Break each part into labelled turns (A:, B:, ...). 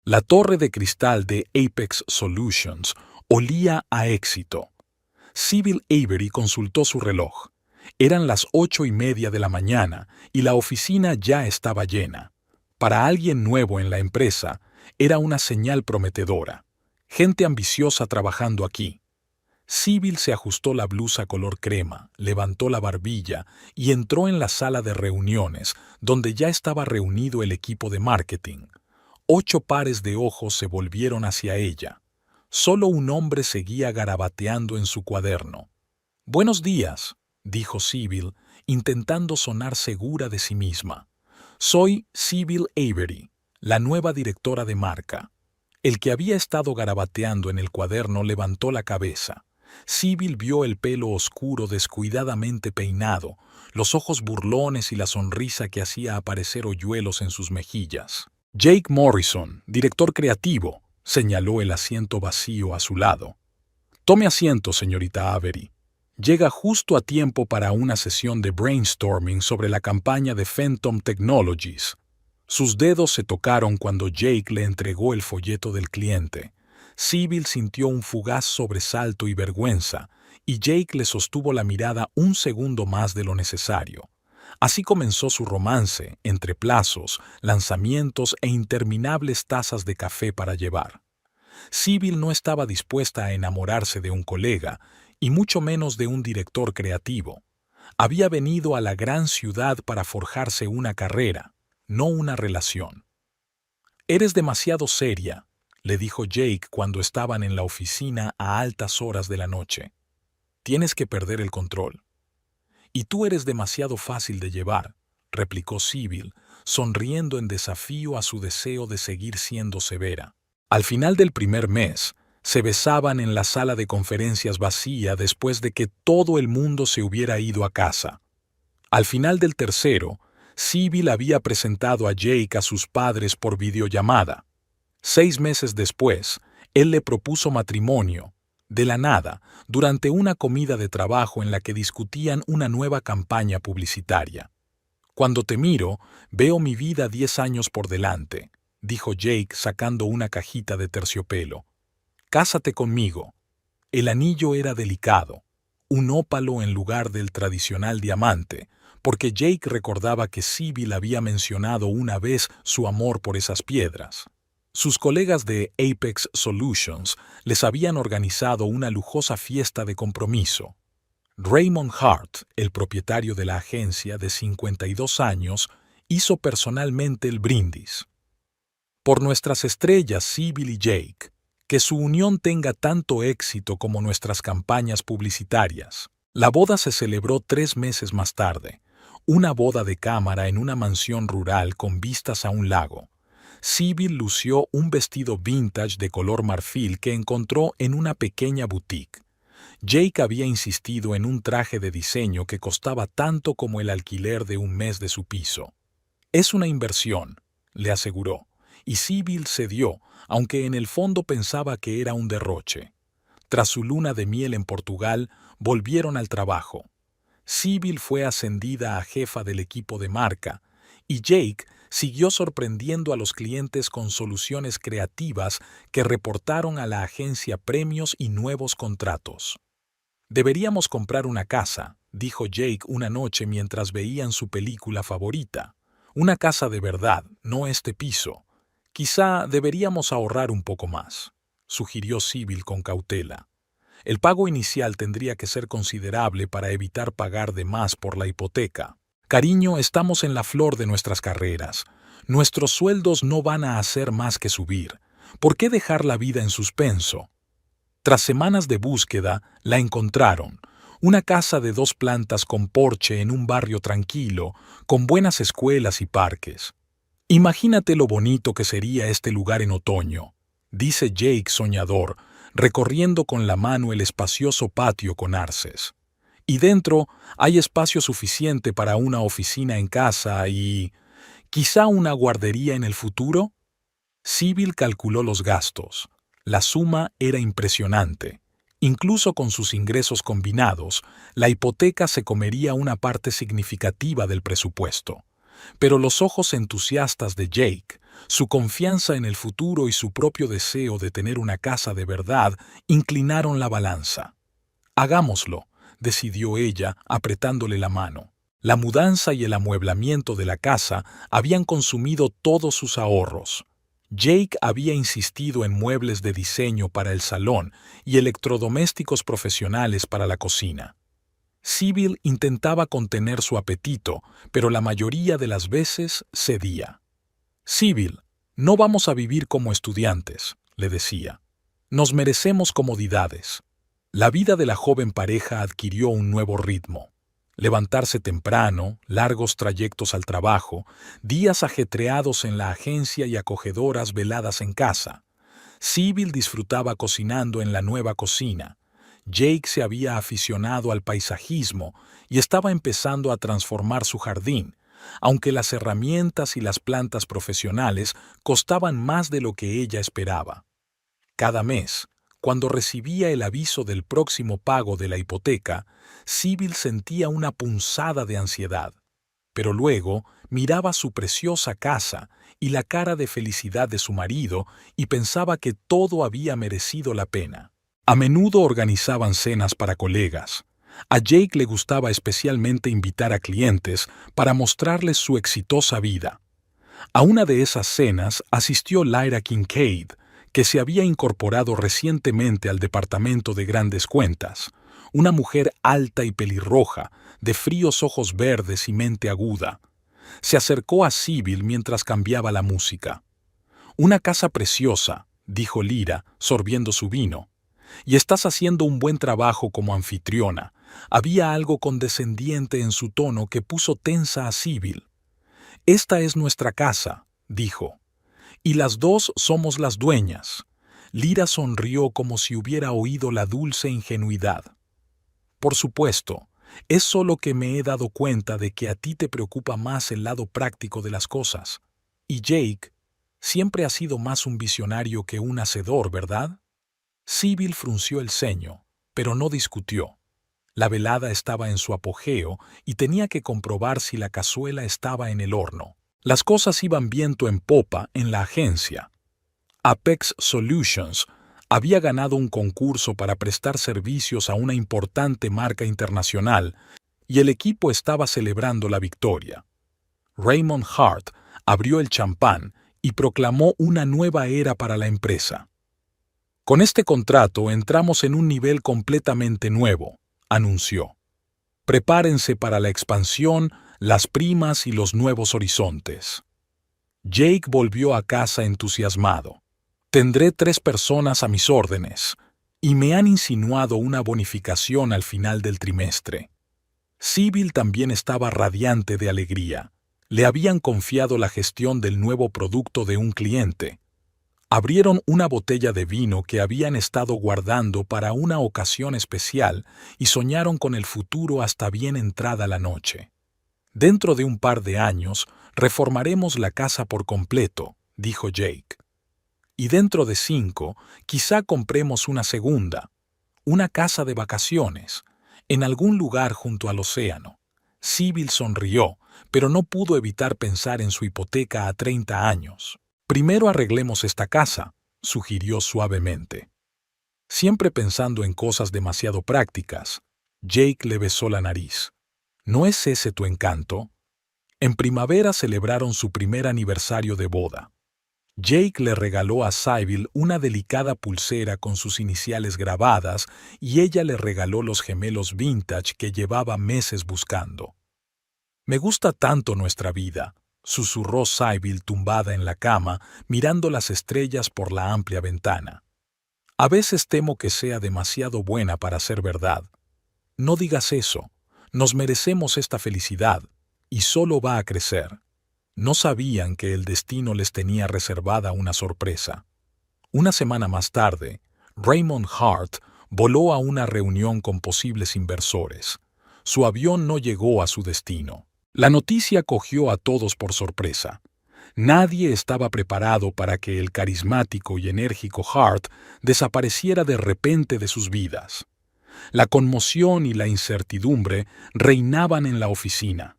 A: La torre de cristal de Apex Solutions olía a éxito. Sybil Avery consultó su reloj. Eran las 8:30 de la mañana y la oficina ya estaba llena. Para alguien nuevo en la empresa, era una señal prometedora. Gente ambiciosa trabajando aquí. Sybil se ajustó la blusa color crema, levantó la barbilla y entró en la sala de reuniones, donde ya estaba reunido el equipo de marketing. 8 pares de ojos se volvieron hacia ella. Solo un hombre seguía garabateando en su cuaderno. «Buenos días», dijo Sybil, intentando sonar segura de sí misma. «Soy Sybil Avery, la nueva directora de marca». El que había estado garabateando en el cuaderno levantó la cabeza. Sybil vio el pelo oscuro descuidadamente peinado, los ojos burlones y la sonrisa que hacía aparecer hoyuelos en sus mejillas. «Jake Morrison, director creativo», señaló el asiento vacío a su lado. «Tome asiento, señorita Avery. Llega justo a tiempo para una sesión de brainstorming sobre la campaña de Phantom Technologies». Sus dedos se tocaron cuando Jake le entregó el folleto del cliente. Sybil sintió un fugaz sobresalto y vergüenza, y Jake le sostuvo la mirada un segundo más de lo necesario. Así comenzó su romance, entre plazos, lanzamientos e interminables tazas de café para llevar. Sybil no estaba dispuesta a enamorarse de un colega, y mucho menos de un director creativo. Había venido a la gran ciudad para forjarse una carrera, no una relación. «Eres demasiado seria», le dijo Jake cuando estaban en la oficina a altas horas de la noche. «Tienes que perder el control». «Y tú eres demasiado fácil de llevar», replicó Sybil, sonriendo en desafío a su deseo de seguir siendo severa. Al final del primer mes, se besaban en la sala de conferencias vacía después de que todo el mundo se hubiera ido a casa. Al final del tercero, Sybil había presentado a Jake a sus padres por videollamada. 6 meses después, él le propuso matrimonio, de la nada, durante una comida de trabajo en la que discutían una nueva campaña publicitaria. «Cuando te miro, veo mi vida 10 años por delante», dijo Jake sacando una cajita de terciopelo. «Cásate conmigo». El anillo era delicado, un ópalo en lugar del tradicional diamante, porque Jake recordaba que Sybil había mencionado una vez su amor por esas piedras. Sus colegas de Apex Solutions les habían organizado una lujosa fiesta de compromiso. Raymond Hart, el propietario de la agencia de 52 años, hizo personalmente el brindis. «Por nuestras estrellas, Sybil y Jake, que su unión tenga tanto éxito como nuestras campañas publicitarias». La boda se celebró 3 meses más tarde, una boda de cámara en una mansión rural con vistas a un lago. Sybil lució un vestido vintage de color marfil que encontró en una pequeña boutique. Jake había insistido en un traje de diseño que costaba tanto como el alquiler de un mes de su piso. «Es una inversión», le aseguró, y Sybil cedió, aunque en el fondo pensaba que era un derroche. Tras su luna de miel en Portugal, volvieron al trabajo. Sybil fue ascendida a jefa del equipo de marca, y Jake siguió sorprendiendo a los clientes con soluciones creativas que reportaron a la agencia premios y nuevos contratos. «Deberíamos comprar una casa», dijo Jake una noche mientras veían su película favorita. «Una casa de verdad, no este piso. Quizá deberíamos ahorrar un poco más», sugirió Sybil con cautela. «El pago inicial tendría que ser considerable para evitar pagar de más por la hipoteca. Cariño, estamos en la flor de nuestras carreras. Nuestros sueldos no van a hacer más que subir. ¿Por qué dejar la vida en suspenso?» Tras semanas de búsqueda, la encontraron. Una casa de 2 plantas con porche en un barrio tranquilo, con buenas escuelas y parques. «Imagínate lo bonito que sería este lugar en otoño», dice Jake soñador, recorriendo con la mano el espacioso patio con arces. «Y dentro hay espacio suficiente para una oficina en casa y... ¿quizá una guardería en el futuro?» Sybil calculó los gastos. La suma era impresionante. Incluso con sus ingresos combinados, la hipoteca se comería una parte significativa del presupuesto. Pero los ojos entusiastas de Jake, Su confianza en el futuro y su propio deseo de tener una casa de verdad inclinaron la balanza. «Hagámoslo», decidió ella, apretándole la mano. La mudanza y el amueblamiento de la casa habían consumido todos sus ahorros. Jake había insistido en muebles de diseño para el salón y electrodomésticos profesionales para la cocina. Sybil intentaba contener su apetito, pero la mayoría de las veces cedía. «Sybil, no vamos a vivir como estudiantes», le decía. «Nos merecemos comodidades». La vida de la joven pareja adquirió un nuevo ritmo. Levantarse temprano, largos trayectos al trabajo, días ajetreados en la agencia y acogedoras veladas en casa. Sybil disfrutaba cocinando en la nueva cocina. Jake se había aficionado al paisajismo y estaba empezando a transformar su jardín, aunque las herramientas y las plantas profesionales costaban más de lo que ella esperaba. Cada mes, cuando recibía el aviso del próximo pago de la hipoteca, Sybil sentía una punzada de ansiedad, pero luego miraba su preciosa casa y la cara de felicidad de su marido y pensaba que todo había merecido la pena. A menudo organizaban cenas para colegas. A Jake le gustaba especialmente invitar a clientes para mostrarles su exitosa vida. A una de esas cenas asistió Lyra Kincaid, que se había incorporado recientemente al departamento de grandes cuentas, una mujer alta y pelirroja, de fríos ojos verdes y mente aguda. Se acercó a Sybil mientras cambiaba la música. «Una casa preciosa», dijo Lyra, sorbiendo su vino. «Y estás haciendo un buen trabajo como anfitriona». Había algo condescendiente en su tono que puso tensa a Sybil. «Esta es nuestra casa», dijo. «Y las dos somos las dueñas». Lyra sonrió como si hubiera oído la dulce ingenuidad. «Por supuesto, es solo que me he dado cuenta de que a ti te preocupa más el lado práctico de las cosas. Y Jake siempre ha sido más un visionario que un hacedor, ¿verdad?» Sybil frunció el ceño, pero no discutió. La velada estaba en su apogeo y tenía que comprobar si la cazuela estaba en el horno. Las cosas iban viento en popa en la agencia. Apex Solutions había ganado un concurso para prestar servicios a una importante marca internacional y el equipo estaba celebrando la victoria. Raymond Hart abrió el champán y proclamó una nueva era para la empresa. «Con este contrato entramos en un nivel completamente nuevo», anunció. «Prepárense para la expansión, las primas y los nuevos horizontes». Jake volvió a casa entusiasmado. «Tendré 3 personas a mis órdenes, y me han insinuado una bonificación al final del trimestre». Sybil también estaba radiante de alegría. Le habían confiado la gestión del nuevo producto de un cliente. Abrieron una botella de vino que habían estado guardando para una ocasión especial y soñaron con el futuro hasta bien entrada la noche. «Dentro de un par de años, reformaremos la casa por completo», dijo Jake. «Y dentro de 5, quizá compremos una segunda, una casa de vacaciones, en algún lugar junto al océano». Sybil sonrió, pero no pudo evitar pensar en su hipoteca a 30 años. «Primero arreglemos esta casa», sugirió suavemente. Siempre pensando en cosas demasiado prácticas, Jake le besó la nariz. «¿No es ese tu encanto?» En primavera celebraron su primer aniversario de boda. Jake le regaló a Sybil una delicada pulsera con sus iniciales grabadas y ella le regaló los gemelos vintage que llevaba meses buscando. «Me gusta tanto nuestra vida», susurró Sybil tumbada en la cama, mirando las estrellas por la amplia ventana. «A veces temo que sea demasiado buena para ser verdad». «No digas eso. Nos merecemos esta felicidad, y solo va a crecer». No sabían que el destino les tenía reservada una sorpresa. Una semana más tarde, Raymond Hart voló a una reunión con posibles inversores. Su avión no llegó a su destino. La noticia cogió a todos por sorpresa. Nadie estaba preparado para que el carismático y enérgico Hart desapareciera de repente de sus vidas. La conmoción y la incertidumbre reinaban en la oficina.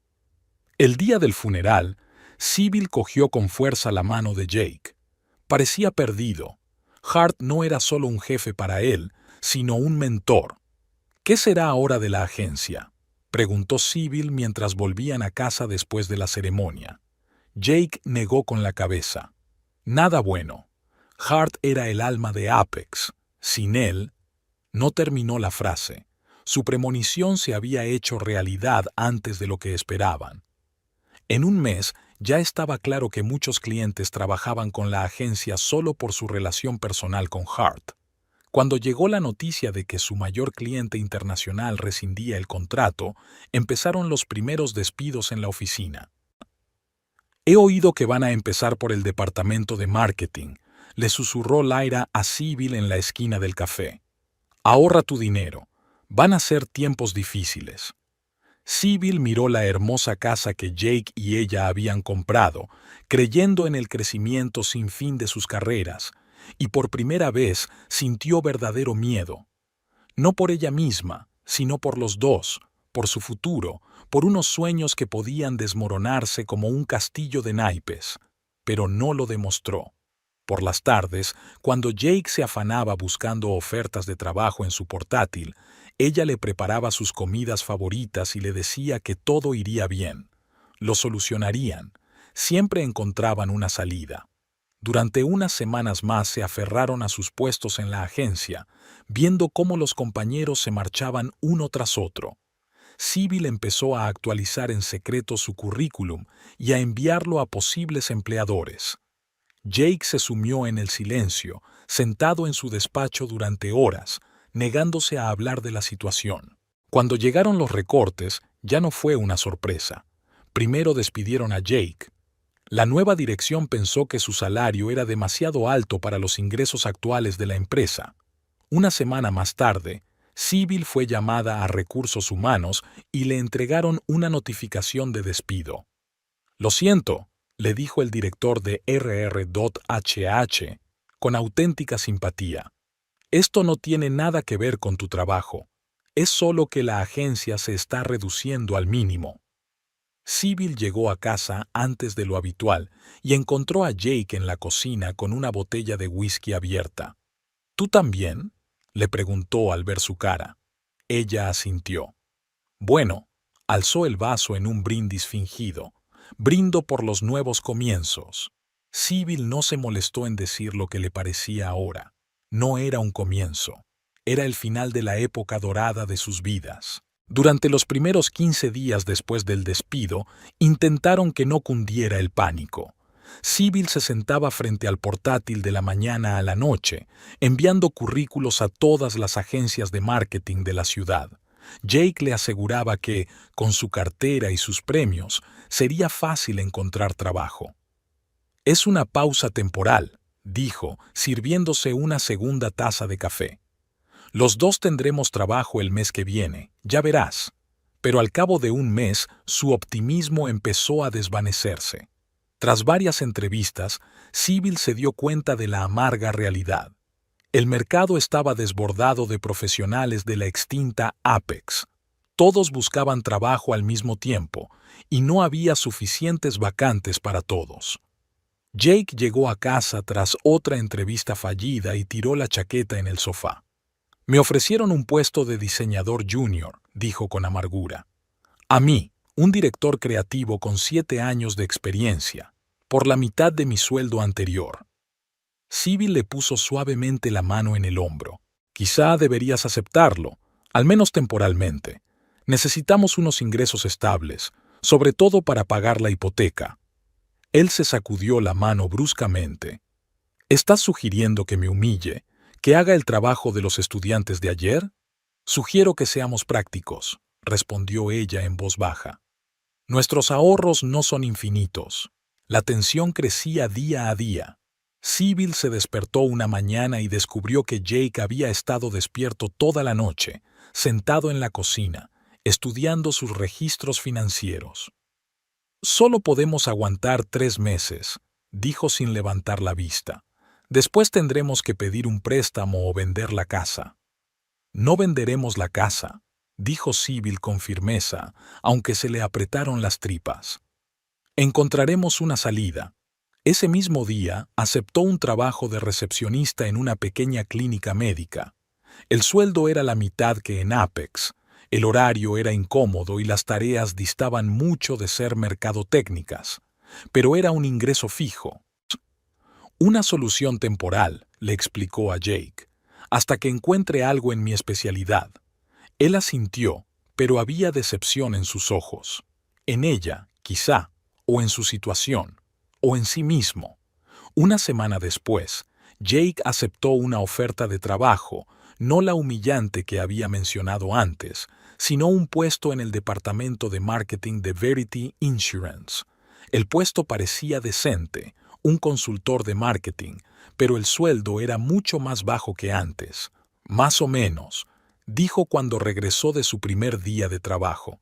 A: El día del funeral, Sybil cogió con fuerza la mano de Jake. Parecía perdido. Hart no era solo un jefe para él, sino un mentor. ¿Qué será ahora de la agencia?, preguntó Sybil mientras volvían a casa después de la ceremonia. Jake negó con la cabeza. Nada bueno. Hart era el alma de Apex. Sin él, no terminó la frase. Su premonición se había hecho realidad antes de lo que esperaban. En un mes, ya estaba claro que muchos clientes trabajaban con la agencia solo por su relación personal con Hart. Cuando llegó la noticia de que su mayor cliente internacional rescindía el contrato, empezaron los primeros despidos en la oficina. «He oído que van a empezar por el departamento de marketing», le susurró Lyra a Sybil en la esquina del café. «Ahorra tu dinero. Van a ser tiempos difíciles». Sybil miró la hermosa casa que Jake y ella habían comprado, creyendo en el crecimiento sin fin de sus carreras, y por primera vez sintió verdadero miedo. No por ella misma, sino por los dos, por su futuro, por unos sueños que podían desmoronarse como un castillo de naipes. Pero no lo demostró. Por las tardes, cuando Jake se afanaba buscando ofertas de trabajo en su portátil, ella le preparaba sus comidas favoritas y le decía que todo iría bien. Lo solucionarían. Siempre encontraban una salida. Durante unas semanas más se aferraron a sus puestos en la agencia, viendo cómo los compañeros se marchaban uno tras otro. Sybil empezó a actualizar en secreto su currículum y a enviarlo a posibles empleadores. Jake se sumió en el silencio, sentado en su despacho durante horas, negándose a hablar de la situación. Cuando llegaron los recortes, ya no fue una sorpresa. Primero despidieron a Jake. La nueva dirección pensó que su salario era demasiado alto para los ingresos actuales de la empresa. Una semana más tarde, Sybil fue llamada a Recursos Humanos y le entregaron una notificación de despido. «Lo siento», le dijo el director de RR.HH, con auténtica simpatía. «Esto no tiene nada que ver con tu trabajo. Es solo que la agencia se está reduciendo al mínimo». Sybil llegó a casa antes de lo habitual y encontró a Jake en la cocina con una botella de whisky abierta. «¿Tú también?», le preguntó al ver su cara. Ella asintió. «Bueno», alzó el vaso en un brindis fingido. «Brindo por los nuevos comienzos». Sybil no se molestó en decir lo que le parecía ahora. No era un comienzo. Era el final de la época dorada de sus vidas. Durante los primeros 15 días después del despido, intentaron que no cundiera el pánico. Sybil se sentaba frente al portátil de la mañana a la noche, enviando currículos a todas las agencias de marketing de la ciudad. Jake le aseguraba que, con su cartera y sus premios, sería fácil encontrar trabajo. «Es una pausa temporal», dijo, sirviéndose una segunda taza de café. «Los dos tendremos trabajo el mes que viene, ya verás». Pero al cabo de un mes, su optimismo empezó a desvanecerse. Tras varias entrevistas, Sybil se dio cuenta de la amarga realidad. El mercado estaba desbordado de profesionales de la extinta Apex. Todos buscaban trabajo al mismo tiempo, y no había suficientes vacantes para todos. Jake llegó a casa tras otra entrevista fallida y tiró la chaqueta en el sofá. «Me ofrecieron un puesto de diseñador junior», dijo con amargura. «A mí, un director creativo con 7 años de experiencia, por la mitad de mi sueldo anterior». Sybil le puso suavemente la mano en el hombro. «Quizá deberías aceptarlo, al menos temporalmente. Necesitamos unos ingresos estables, sobre todo para pagar la hipoteca». Él se sacudió la mano bruscamente. «¿Estás sugiriendo que me humille, que haga el trabajo de los estudiantes de ayer?» «Sugiero que seamos prácticos», respondió ella en voz baja. «Nuestros ahorros no son infinitos». La tensión crecía día a día. Sybil se despertó una mañana y descubrió que Jake había estado despierto toda la noche, sentado en la cocina, estudiando sus registros financieros. «Solo podemos aguantar 3 meses», dijo sin levantar la vista. «Después tendremos que pedir un préstamo o vender la casa». «No venderemos la casa», dijo Sybil con firmeza, aunque se le apretaron las tripas. Encontraremos una salida. Ese mismo día, aceptó un trabajo de recepcionista en una pequeña clínica médica. El sueldo era la mitad que en Apex. El horario era incómodo y las tareas distaban mucho de ser mercadotécnicas, pero era un ingreso fijo. Una solución temporal, le explicó a Jake, hasta que encuentre algo en mi especialidad. Él asintió, pero había decepción en sus ojos. En ella, quizá, o en su situación, o en sí mismo. Una semana después, Jake aceptó una oferta de trabajo, no la humillante que había mencionado antes, sino un puesto en el departamento de marketing de Verity Insurance. El puesto parecía decente, un consultor de marketing, pero el sueldo era mucho más bajo que antes. Más o menos, dijo cuando regresó de su primer día de trabajo.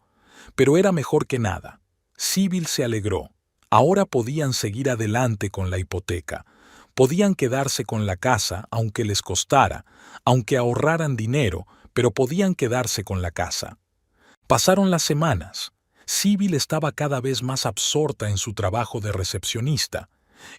A: Pero era mejor que nada. Sybil se alegró. Ahora podían seguir adelante con la hipoteca. Podían quedarse con la casa, aunque les costara, aunque ahorraran dinero, pero podían quedarse con la casa. Pasaron las semanas. Sybil estaba cada vez más absorta en su trabajo de recepcionista.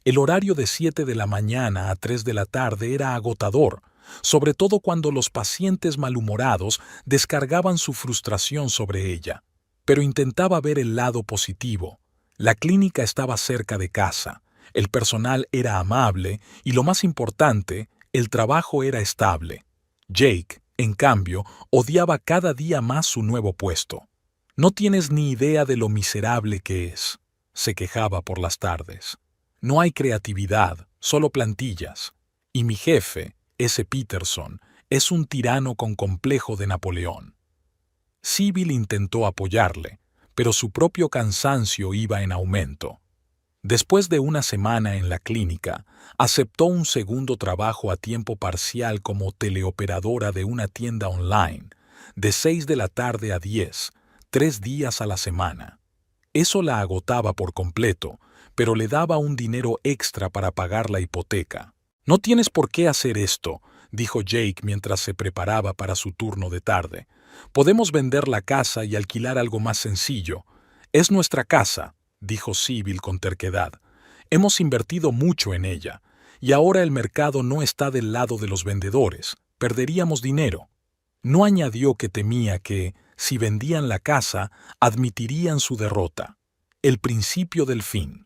A: El horario de 7 de la mañana a 3 de la tarde era agotador, sobre todo cuando los pacientes malhumorados descargaban su frustración sobre ella. Pero intentaba ver el lado positivo. La clínica estaba cerca de casa, el personal era amable y, lo más importante, el trabajo era estable. Jake, en cambio, odiaba cada día más su nuevo puesto. «No tienes ni idea de lo miserable que es», se quejaba por las tardes. «No hay creatividad, solo plantillas. Y mi jefe, ese Peterson, es un tirano con complejo de Napoleón». Sybil intentó apoyarle, pero su propio cansancio iba en aumento. Después de una semana en la clínica, aceptó un segundo trabajo a tiempo parcial como teleoperadora de una tienda online, de 6 de la tarde a 10, 3 días a la semana. Eso la agotaba por completo, pero le daba un dinero extra para pagar la hipoteca. «No tienes por qué hacer esto», dijo Jake mientras se preparaba para su turno de tarde. «Podemos vender la casa y alquilar algo más sencillo. Es nuestra casa», dijo Sybil con terquedad. «Hemos invertido mucho en ella, y ahora el mercado no está del lado de los vendedores. Perderíamos dinero». No añadió que temía que, si vendían la casa, admitirían su derrota. El principio del fin.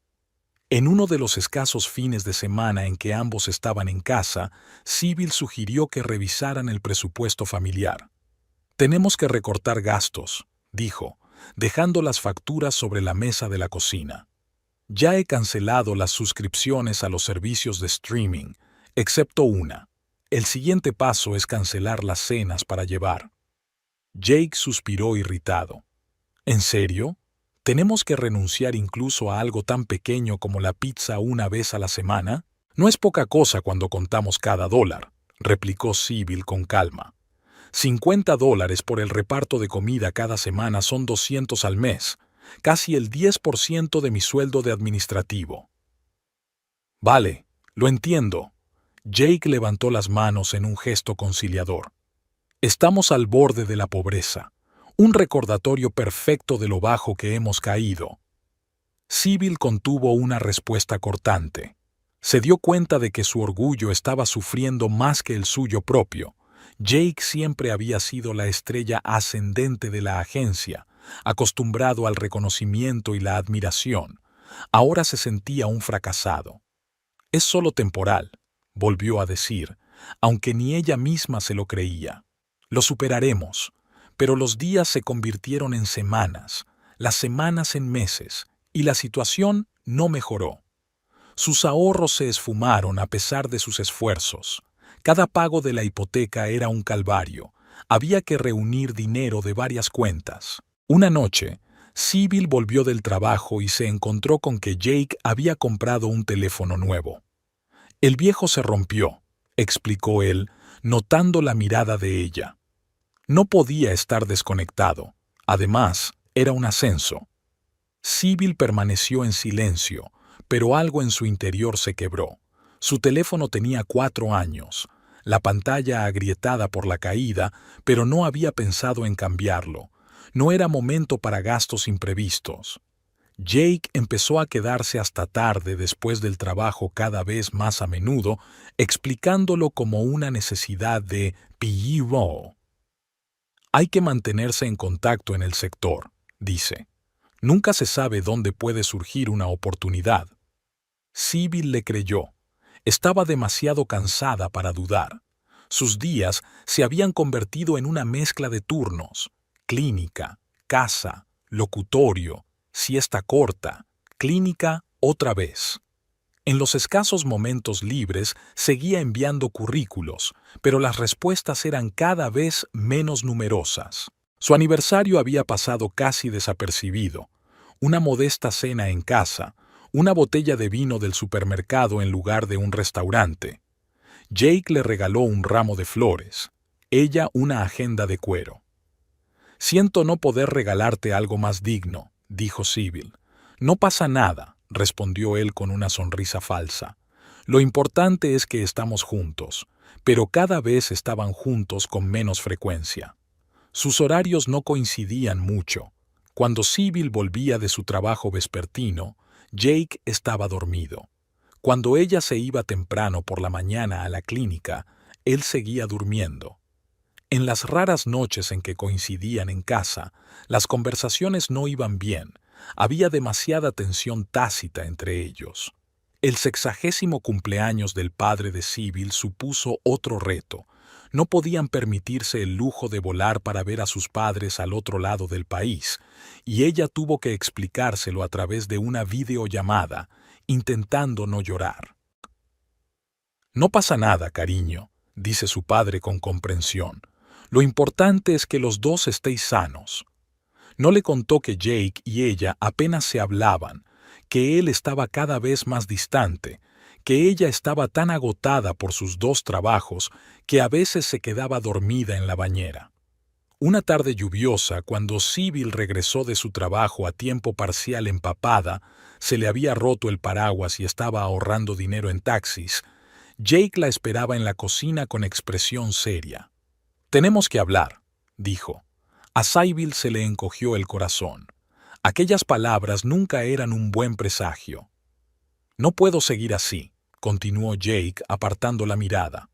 A: En uno de los escasos fines de semana en que ambos estaban en casa, Sybil sugirió que revisaran el presupuesto familiar. «Tenemos que recortar gastos», dijo, dejando las facturas sobre la mesa de la cocina. «Ya he cancelado las suscripciones a los servicios de streaming, excepto una. El siguiente paso es cancelar las cenas para llevar». Jake suspiró irritado. «¿En serio? ¿Tenemos que renunciar incluso a algo tan pequeño como la pizza una vez a la semana? No es poca cosa cuando contamos cada dólar», replicó Sybil con calma. $50 por el reparto de comida cada semana son $200 al mes, casi el 10% de mi sueldo de administrativo. «Vale, lo entiendo». Jake levantó las manos en un gesto conciliador. «Estamos al borde de la pobreza. Un recordatorio perfecto de lo bajo que hemos caído». Sybil contuvo una respuesta cortante. Se dio cuenta de que su orgullo estaba sufriendo más que el suyo propio. Jake siempre había sido la estrella ascendente de la agencia, acostumbrado al reconocimiento y la admiración. Ahora se sentía un fracasado. «Es solo temporal», volvió a decir, aunque ni ella misma se lo creía. «Lo superaremos». Pero los días se convirtieron en semanas, las semanas en meses, y la situación no mejoró. Sus ahorros se esfumaron a pesar de sus esfuerzos. Cada pago de la hipoteca era un calvario. Había que reunir dinero de varias cuentas. Una noche, Sybil volvió del trabajo y se encontró con que Jake había comprado un teléfono nuevo. «El viejo se rompió», explicó él, notando la mirada de ella. No podía estar desconectado. Además, era un ascenso. Sybil permaneció en silencio, pero algo en su interior se quebró. Su teléfono tenía 4 años, la pantalla agrietada por la caída, pero no había pensado en cambiarlo. No era momento para gastos imprevistos. Jake empezó a quedarse hasta tarde después del trabajo cada vez más a menudo, explicándolo como una necesidad de PRO. Hay que mantenerse en contacto en el sector, dice. Nunca se sabe dónde puede surgir una oportunidad. Sybil le creyó. Estaba demasiado cansada para dudar. Sus días se habían convertido en una mezcla de turnos: clínica, casa, locutorio, siesta corta, clínica otra vez. En los escasos momentos libres seguía enviando currículos, pero las respuestas eran cada vez menos numerosas. Su aniversario había pasado casi desapercibido. Una modesta cena en casa, una botella de vino del supermercado en lugar de un restaurante. Jake le regaló un ramo de flores, ella una agenda de cuero. «Siento no poder regalarte algo más digno», dijo Sybil. «No pasa nada», respondió él con una sonrisa falsa. «Lo importante es que estamos juntos», pero cada vez estaban juntos con menos frecuencia. Sus horarios no coincidían mucho. Cuando Sybil volvía de su trabajo vespertino, Jake estaba dormido. Cuando ella se iba temprano por la mañana a la clínica, él seguía durmiendo. En las raras noches en que coincidían en casa, las conversaciones no iban bien. Había demasiada tensión tácita entre ellos. El 60º cumpleaños del padre de Sybil supuso otro reto. No podían permitirse el lujo de volar para ver a sus padres al otro lado del país, y ella tuvo que explicárselo a través de una videollamada, intentando no llorar. «No pasa nada, cariño», dice su padre con comprensión. «Lo importante es que los dos estéis sanos». No le contó que Jake y ella apenas se hablaban, que él estaba cada vez más distante, que ella estaba tan agotada por sus dos trabajos que a veces se quedaba dormida en la bañera. Una tarde lluviosa, cuando Sybil regresó de su trabajo a tiempo parcial empapada, se le había roto el paraguas y estaba ahorrando dinero en taxis, Jake la esperaba en la cocina con expresión seria. «Tenemos que hablar», dijo. A Sybil se le encogió el corazón. Aquellas palabras nunca eran un buen presagio. «No puedo seguir así», continuó Jake apartando la mirada.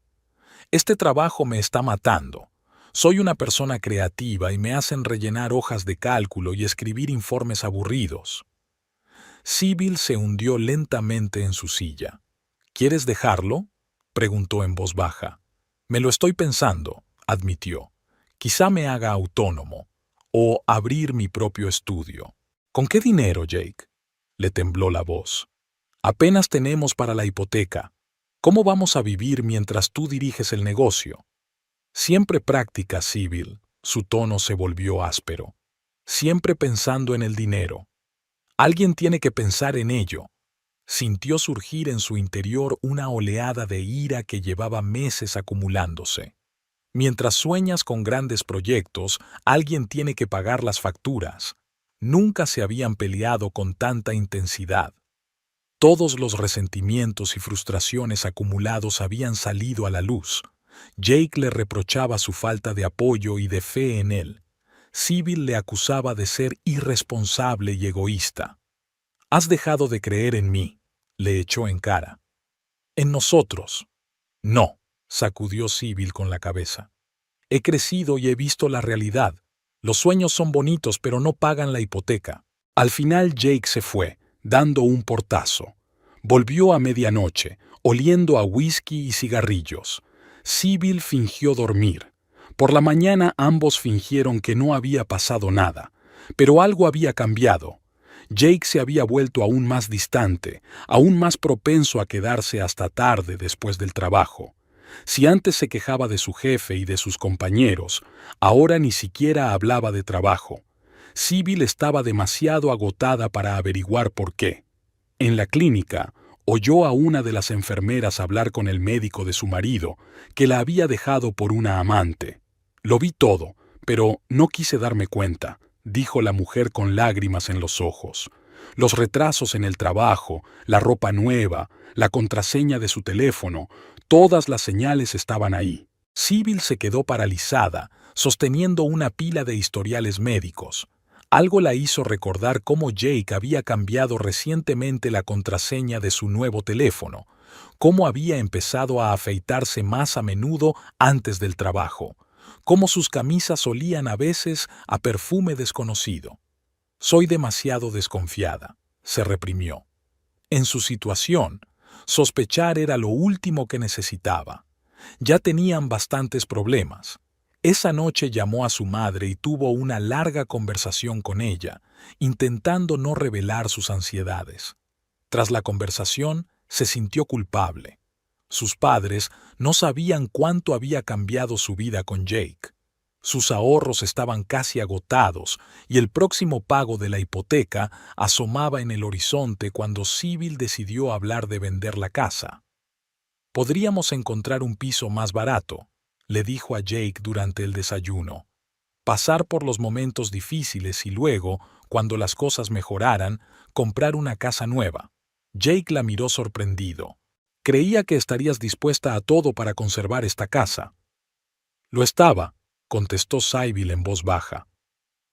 A: «Este trabajo me está matando. Soy una persona creativa y me hacen rellenar hojas de cálculo y escribir informes aburridos». Sybil se hundió lentamente en su silla. «¿Quieres dejarlo?», preguntó en voz baja. «Me lo estoy pensando», admitió. «Quizá me haga autónomo, o abrir mi propio estudio». «¿Con qué dinero, Jake?», le tembló la voz. «Apenas tenemos para la hipoteca. ¿Cómo vamos a vivir mientras tú diriges el negocio?». «Siempre práctica, Sybil», su tono se volvió áspero. «Siempre pensando en el dinero. Alguien tiene que pensar en ello». Sintió surgir en su interior una oleada de ira que llevaba meses acumulándose. Mientras sueñas con grandes proyectos, alguien tiene que pagar las facturas. Nunca se habían peleado con tanta intensidad. Todos los resentimientos y frustraciones acumulados habían salido a la luz. Jake le reprochaba su falta de apoyo y de fe en él. Sybil le acusaba de ser irresponsable y egoísta. «Has dejado de creer en mí», le echó en cara. «En nosotros». «No», sacudió Sybil con la cabeza. «He crecido y he visto la realidad. Los sueños son bonitos, pero no pagan la hipoteca». Al final Jake se fue, dando un portazo. Volvió a medianoche, oliendo a whisky y cigarrillos. Sybil fingió dormir. Por la mañana ambos fingieron que no había pasado nada, pero algo había cambiado. Jake se había vuelto aún más distante, aún más propenso a quedarse hasta tarde después del trabajo. Si antes se quejaba de su jefe y de sus compañeros, ahora ni siquiera hablaba de trabajo. Sybil estaba demasiado agotada para averiguar por qué. En la clínica, oyó a una de las enfermeras hablar con el médico de su marido, que la había dejado por una amante. «Lo vi todo, pero no quise darme cuenta», dijo la mujer con lágrimas en los ojos. Los retrasos en el trabajo, la ropa nueva, la contraseña de su teléfono, todas las señales estaban ahí. Sybil se quedó paralizada, sosteniendo una pila de historiales médicos. Algo la hizo recordar cómo Jake había cambiado recientemente la contraseña de su nuevo teléfono, cómo había empezado a afeitarse más a menudo antes del trabajo, cómo sus camisas olían a veces a perfume desconocido. Soy demasiado desconfiada, se reprimió. En su situación, sospechar era lo último que necesitaba. Ya tenían bastantes problemas. Esa noche llamó a su madre y tuvo una larga conversación con ella, intentando no revelar sus ansiedades. Tras la conversación, se sintió culpable. Sus padres no sabían cuánto había cambiado su vida con Jake. Sus ahorros estaban casi agotados y el próximo pago de la hipoteca asomaba en el horizonte cuando Sybil decidió hablar de vender la casa. «Podríamos encontrar un piso más barato», le dijo a Jake durante el desayuno. «Pasar por los momentos difíciles y luego, cuando las cosas mejoraran, comprar una casa nueva». Jake la miró sorprendido. «Creía que estarías dispuesta a todo para conservar esta casa». «Lo estaba», contestó Sybil en voz baja.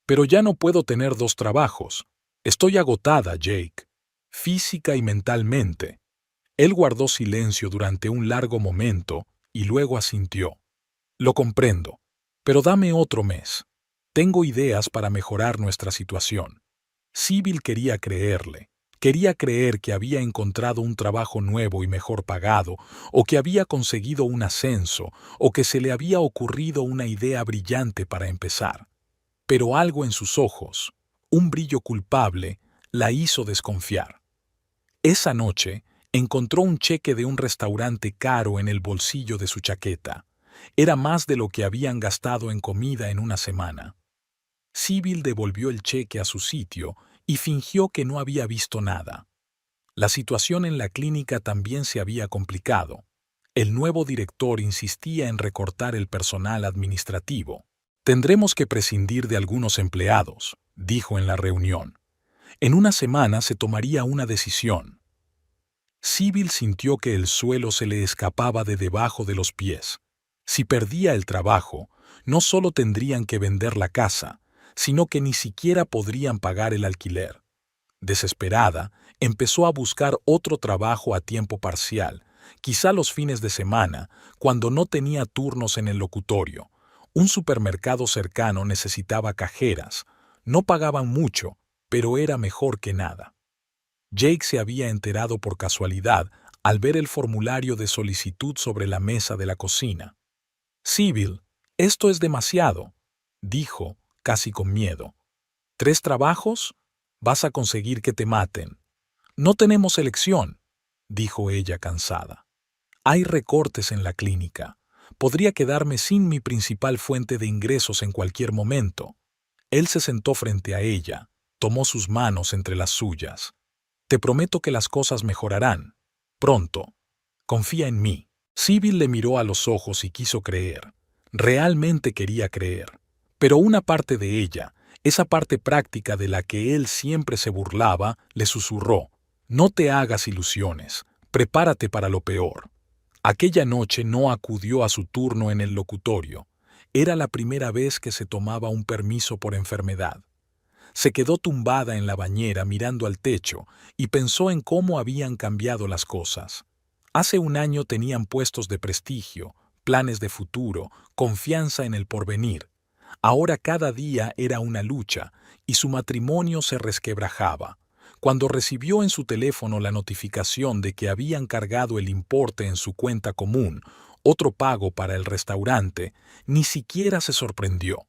A: «Pero ya no puedo tener dos trabajos. Estoy agotada, Jake, física y mentalmente». Él guardó silencio durante un largo momento y luego asintió. «Lo comprendo, pero dame otro mes. Tengo ideas para mejorar nuestra situación». Sybil quería creerle. Quería creer que había encontrado un trabajo nuevo y mejor pagado, o que había conseguido un ascenso, o que se le había ocurrido una idea brillante para empezar. Pero algo en sus ojos, un brillo culpable, la hizo desconfiar. Esa noche, encontró un cheque de un restaurante caro en el bolsillo de su chaqueta. Era más de lo que habían gastado en comida en una semana. Sybil devolvió el cheque a su sitio y fingió que no había visto nada. La situación en la clínica también se había complicado. El nuevo director insistía en recortar el personal administrativo. «Tendremos que prescindir de algunos empleados», dijo en la reunión. «En una semana se tomaría una decisión». Sybil sintió que el suelo se le escapaba de debajo de los pies. Si perdía el trabajo, no solo tendrían que vender la casa, sino que ni siquiera podrían pagar el alquiler. Desesperada, empezó a buscar otro trabajo a tiempo parcial, quizá los fines de semana, cuando no tenía turnos en el locutorio. Un supermercado cercano necesitaba cajeras. No pagaban mucho, pero era mejor que nada. Jake se había enterado por casualidad al ver el formulario de solicitud sobre la mesa de la cocina. «Sybil, esto es demasiado», dijo, casi con miedo. «¿3 trabajos? Vas a conseguir que te maten». «No tenemos elección», dijo ella cansada. «Hay recortes en la clínica. Podría quedarme sin mi principal fuente de ingresos en cualquier momento». Él se sentó frente a ella, tomó sus manos entre las suyas. «Te prometo que las cosas mejorarán. Pronto. Confía en mí». Sybil le miró a los ojos y quiso creer. Realmente quería creer. Pero una parte de ella, esa parte práctica de la que él siempre se burlaba, le susurró: «No te hagas ilusiones. Prepárate para lo peor». Aquella noche no acudió a su turno en el locutorio. Era la primera vez que se tomaba un permiso por enfermedad. Se quedó tumbada en la bañera mirando al techo y pensó en cómo habían cambiado las cosas. Hace un año tenían puestos de prestigio, planes de futuro, confianza en el porvenir. Ahora cada día era una lucha y su matrimonio se resquebrajaba. Cuando recibió en su teléfono la notificación de que habían cargado el importe en su cuenta común, otro pago para el restaurante, ni siquiera se sorprendió.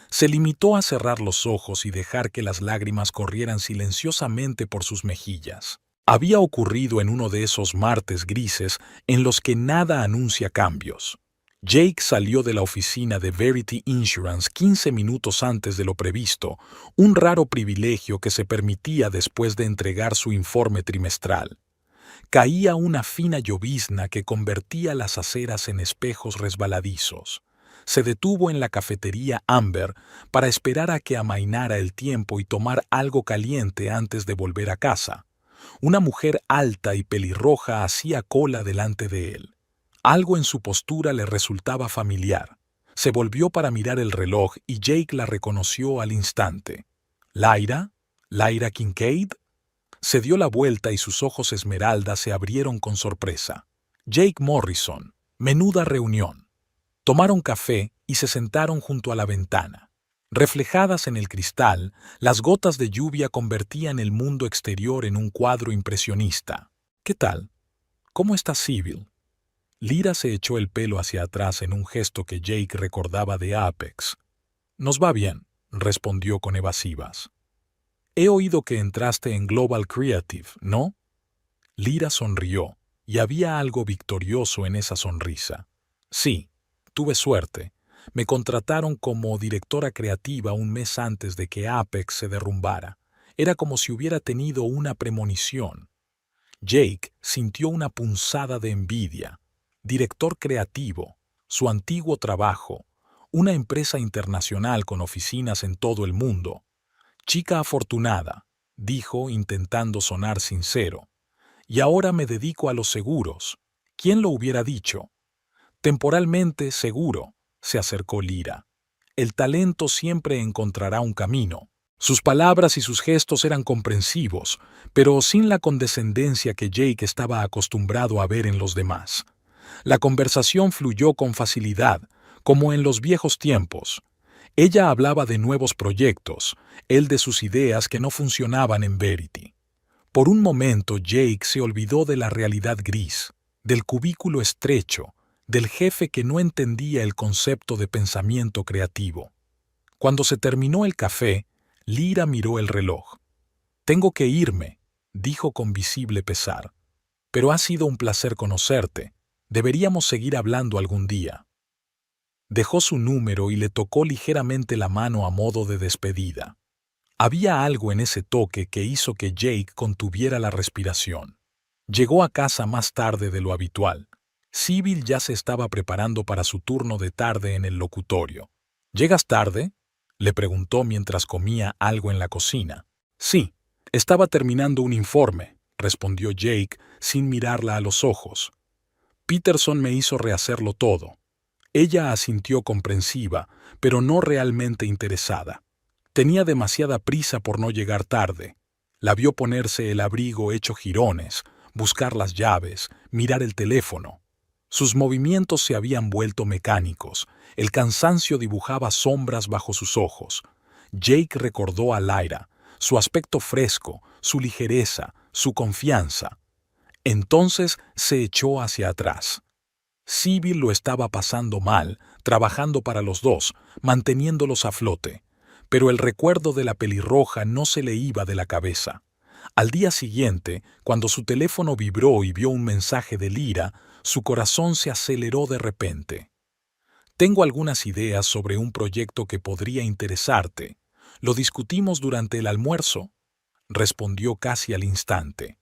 A: Se limitó a cerrar los ojos y dejar que las lágrimas corrieran silenciosamente por sus mejillas. Había ocurrido en uno de esos martes grises en los que nada anuncia cambios. Jake salió de la oficina de Verity Insurance 15 minutos antes de lo previsto, un raro privilegio que se permitía después de entregar su informe trimestral. Caía una fina llovizna que convertía las aceras en espejos resbaladizos. Se detuvo en la cafetería Amber para esperar a que amainara el tiempo y tomar algo caliente antes de volver a casa. Una mujer alta y pelirroja hacía cola delante de él. Algo en su postura le resultaba familiar. Se volvió para mirar el reloj y Jake la reconoció al instante. ¿Lyra? ¿Lyra Kincaid? Se dio la vuelta y sus ojos esmeralda se abrieron con sorpresa. Jake Morrison. Menuda reunión. Tomaron café y se sentaron junto a la ventana. Reflejadas en el cristal, las gotas de lluvia convertían el mundo exterior en un cuadro impresionista. ¿Qué tal? ¿Cómo está Sybil? Lyra se echó el pelo hacia atrás en un gesto que Jake recordaba de Apex. Nos va bien, respondió con evasivas. He oído que entraste en Global Creative, ¿no? Lyra sonrió, y había algo victorioso en esa sonrisa. Sí, tuve suerte. Me contrataron como directora creativa un mes antes de que Apex se derrumbara. Era como si hubiera tenido una premonición. Jake sintió una punzada de envidia. Director creativo, su antiguo trabajo, una empresa internacional con oficinas en todo el mundo. Chica afortunada, dijo intentando sonar sincero. Y ahora me dedico a los seguros. ¿Quién lo hubiera dicho? Temporalmente seguro, se acercó Lyra. El talento siempre encontrará un camino. Sus palabras y sus gestos eran comprensivos, pero sin la condescendencia que Jake estaba acostumbrado a ver en los demás. La conversación fluyó con facilidad, como en los viejos tiempos. Ella hablaba de nuevos proyectos, él de sus ideas que no funcionaban en Verity. Por un momento Jake se olvidó de la realidad gris, del cubículo estrecho, del jefe que no entendía el concepto de pensamiento creativo. Cuando se terminó el café, Lyra miró el reloj. Tengo que irme, dijo con visible pesar. Pero ha sido un placer conocerte. Deberíamos seguir hablando algún día. Dejó su número y le tocó ligeramente la mano a modo de despedida. Había algo en ese toque que hizo que Jake contuviera la respiración. Llegó a casa más tarde de lo habitual. Sybil ya se estaba preparando para su turno de tarde en el locutorio. ¿Llegas tarde?, le preguntó mientras comía algo en la cocina. Sí, estaba terminando un informe, respondió Jake sin mirarla a los ojos. Peterson me hizo rehacerlo todo. Ella asintió comprensiva, pero no realmente interesada. Tenía demasiada prisa por no llegar tarde. La vio ponerse el abrigo hecho jirones, buscar las llaves, mirar el teléfono. Sus movimientos se habían vuelto mecánicos. El cansancio dibujaba sombras bajo sus ojos. Jake recordó a Lyra, su aspecto fresco, su ligereza, su confianza. Entonces se echó hacia atrás. Sybil lo estaba pasando mal, trabajando para los dos, manteniéndolos a flote. Pero el recuerdo de la pelirroja no se le iba de la cabeza. Al día siguiente, cuando su teléfono vibró y vio un mensaje de Lyra, su corazón se aceleró de repente. Tengo algunas ideas sobre un proyecto que podría interesarte. ¿Lo discutimos durante el almuerzo?, respondió casi al instante.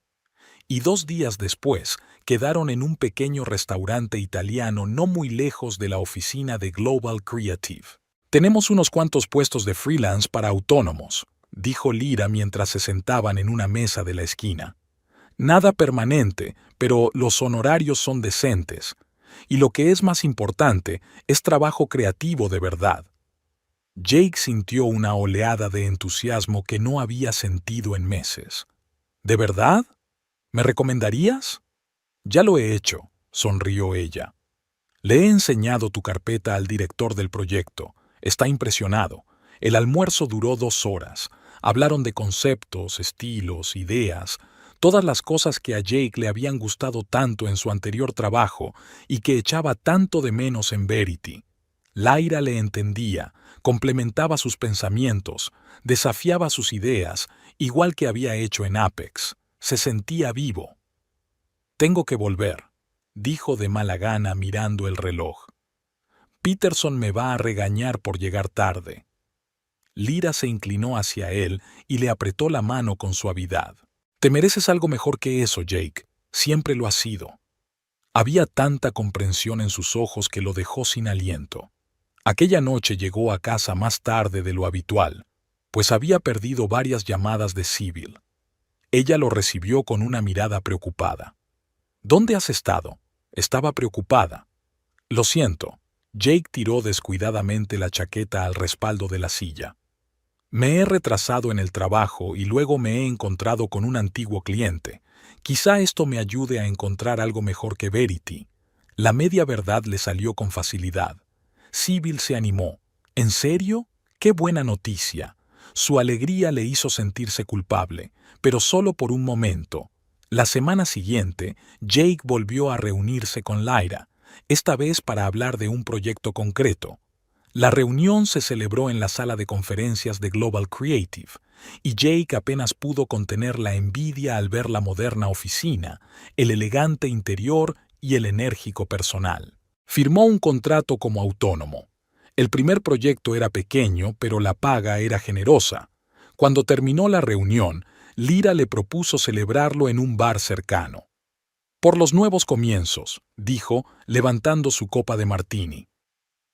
A: Y 2 días después quedaron en un pequeño restaurante italiano no muy lejos de la oficina de Global Creative. Tenemos unos cuantos puestos de freelance para autónomos, dijo Lyra mientras se sentaban en una mesa de la esquina. Nada permanente, pero los honorarios son decentes. Y lo que es más importante, es trabajo creativo de verdad. Jake sintió una oleada de entusiasmo que no había sentido en meses. ¿De verdad? ¿Me recomendarías? Ya lo he hecho, sonrió ella. Le he enseñado tu carpeta al director del proyecto. Está impresionado. El almuerzo duró 2 horas. Hablaron de conceptos, estilos, ideas, todas las cosas que a Jake le habían gustado tanto en su anterior trabajo y que echaba tanto de menos en Verity. Lyra le entendía, complementaba sus pensamientos, desafiaba sus ideas, igual que había hecho en Apex. Se sentía vivo. Tengo que volver, dijo de mala gana mirando el reloj. Peterson me va a regañar por llegar tarde. Lyra se inclinó hacia él y le apretó la mano con suavidad. Te mereces algo mejor que eso, Jake. Siempre lo has sido. Había tanta comprensión en sus ojos que lo dejó sin aliento. Aquella noche llegó a casa más tarde de lo habitual, pues había perdido varias llamadas de Sybil. Ella lo recibió con una mirada preocupada. ¿Dónde has estado? Estaba preocupada. Lo siento. Jake tiró descuidadamente la chaqueta al respaldo de la silla. Me he retrasado en el trabajo y luego me he encontrado con un antiguo cliente. Quizá esto me ayude a encontrar algo mejor que Verity. La media verdad le salió con facilidad. Sybil se animó. ¿En serio? ¡Qué buena noticia! Su alegría le hizo sentirse culpable, pero solo por un momento. La semana siguiente, Jake volvió a reunirse con Lyra, esta vez para hablar de un proyecto concreto. La reunión se celebró en la sala de conferencias de Global Creative, y Jake apenas pudo contener la envidia al ver la moderna oficina, el elegante interior y el enérgico personal. Firmó un contrato como autónomo. El primer proyecto era pequeño, pero la paga era generosa. Cuando terminó la reunión, Lyra le propuso celebrarlo en un bar cercano. Por los nuevos comienzos, dijo, levantando su copa de martini.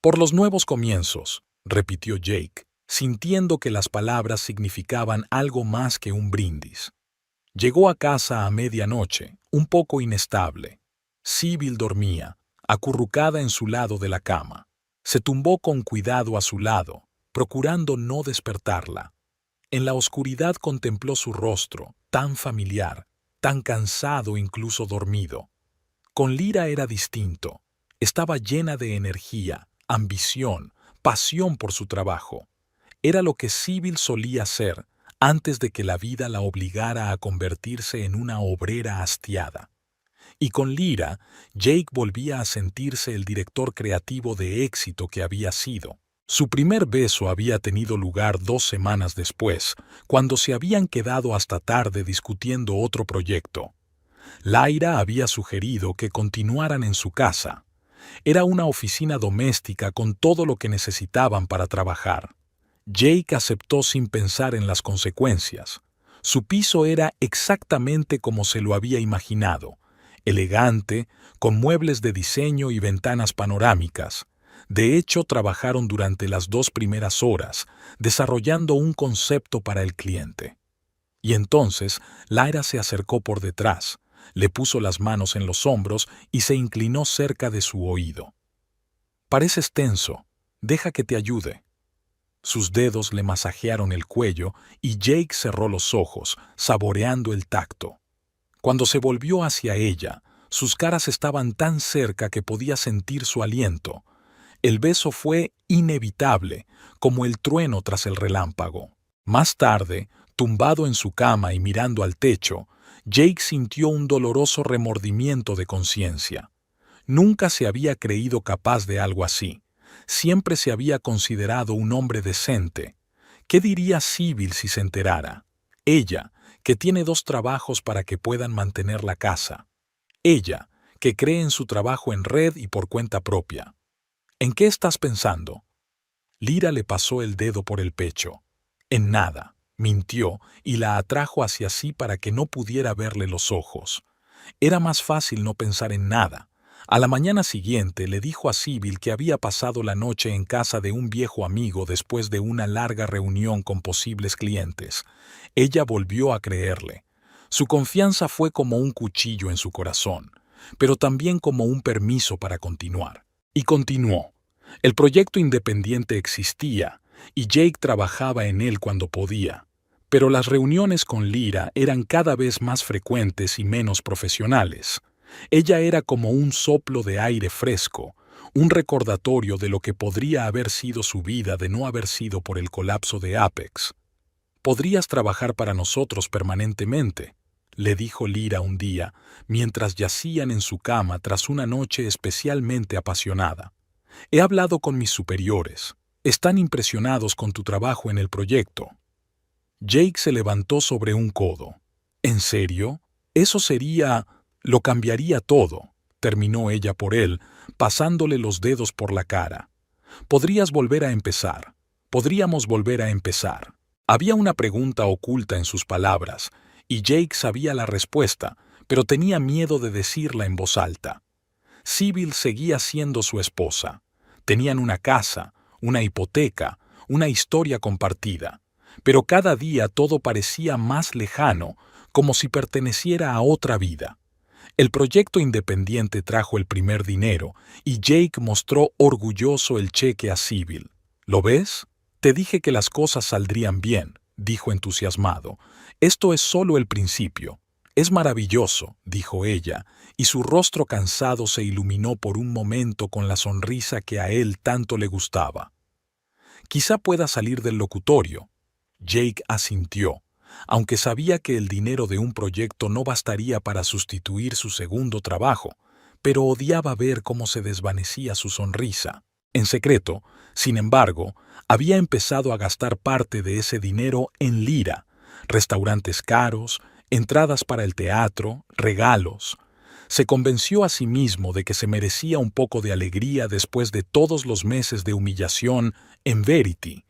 A: Por los nuevos comienzos, repitió Jake, sintiendo que las palabras significaban algo más que un brindis. Llegó a casa a medianoche, un poco inestable. Sybil dormía, acurrucada en su lado de la cama. Se tumbó con cuidado a su lado, procurando no despertarla. En la oscuridad contempló su rostro, tan familiar, tan cansado incluso dormido. Con Lyra era distinto. Estaba llena de energía, ambición, pasión por su trabajo. Era lo que Sybil solía ser antes de que la vida la obligara a convertirse en una obrera hastiada. Y con Lyra, Jake volvía a sentirse el director creativo de éxito que había sido. Su primer beso había tenido lugar 2 semanas después, cuando se habían quedado hasta tarde discutiendo otro proyecto. Lyra había sugerido que continuaran en su casa. Era una oficina doméstica con todo lo que necesitaban para trabajar. Jake aceptó sin pensar en las consecuencias. Su piso era exactamente como se lo había imaginado, elegante, con muebles de diseño y ventanas panorámicas. De hecho, trabajaron durante las 2 primeras horas, desarrollando un concepto para el cliente. Y entonces, Lyra se acercó por detrás, le puso las manos en los hombros y se inclinó cerca de su oído. «Pareces tenso. Deja que te ayude». Sus dedos le masajearon el cuello y Jake cerró los ojos, saboreando el tacto. Cuando se volvió hacia ella, sus caras estaban tan cerca que podía sentir su aliento. El beso fue inevitable, como el trueno tras el relámpago. Más tarde, tumbado en su cama y mirando al techo, Jake sintió un doloroso remordimiento de conciencia. Nunca se había creído capaz de algo así. Siempre se había considerado un hombre decente. ¿Qué diría Sybil si se enterara? Ella, que tiene 2 trabajos para que puedan mantener la casa. Ella, que cree en su trabajo en red y por cuenta propia. ¿En qué estás pensando? Lyra le pasó el dedo por el pecho. En nada, mintió y la atrajo hacia sí para que no pudiera verle los ojos. Era más fácil no pensar en nada. A la mañana siguiente le dijo a Sybil que había pasado la noche en casa de un viejo amigo después de una larga reunión con posibles clientes. Ella volvió a creerle. Su confianza fue como un cuchillo en su corazón, pero también como un permiso para continuar. Y continuó. El proyecto independiente existía, y Jake trabajaba en él cuando podía. Pero las reuniones con Lyra eran cada vez más frecuentes y menos profesionales. Ella era como un soplo de aire fresco, un recordatorio de lo que podría haber sido su vida de no haber sido por el colapso de Apex. «Podrías trabajar para nosotros permanentemente», le dijo Lyra un día, mientras yacían en su cama tras una noche especialmente apasionada. «He hablado con mis superiores. Están impresionados con tu trabajo en el proyecto». Jake se levantó sobre un codo. «¿En serio? Eso sería... lo cambiaría todo», terminó ella por él, pasándole los dedos por la cara. «Podrías volver a empezar. Podríamos volver a empezar». Había una pregunta oculta en sus palabras, y Jake sabía la respuesta, pero tenía miedo de decirla en voz alta. Sybil seguía siendo su esposa. Tenían una casa, una hipoteca, una historia compartida. Pero cada día todo parecía más lejano, como si perteneciera a otra vida. El proyecto independiente trajo el primer dinero, y Jake mostró orgulloso el cheque a Sybil. «¿Lo ves? Te dije que las cosas saldrían bien, dijo entusiasmado. Esto es solo el principio. Es maravilloso, dijo ella, y su rostro cansado se iluminó por un momento con la sonrisa que a él tanto le gustaba. Quizá pueda salir del locutorio. Jake asintió, aunque sabía que el dinero de un proyecto no bastaría para sustituir su segundo trabajo, pero odiaba ver cómo se desvanecía su sonrisa. En secreto, sin embargo, había empezado a gastar parte de ese dinero en lira, restaurantes caros, entradas para el teatro, regalos. Se convenció a sí mismo de que se merecía un poco de alegría después de todos los meses de humillación en Verity,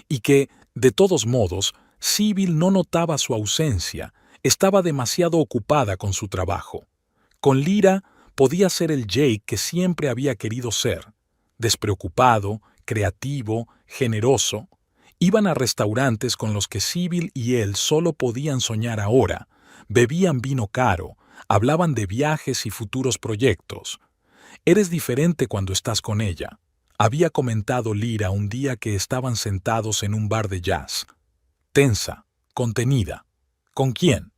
A: y que, de todos modos, Sybil no notaba su ausencia, estaba demasiado ocupada con su trabajo. Con Lyra podía ser el Jake que siempre había querido ser, despreocupado, creativo, generoso. Iban a restaurantes con los que Sybil y él solo podían soñar ahora, bebían vino caro, hablaban de viajes y futuros proyectos. Eres diferente cuando estás con ella, había comentado Lyra un día que estaban sentados en un bar de jazz. Tensa, contenida. ¿Con quién?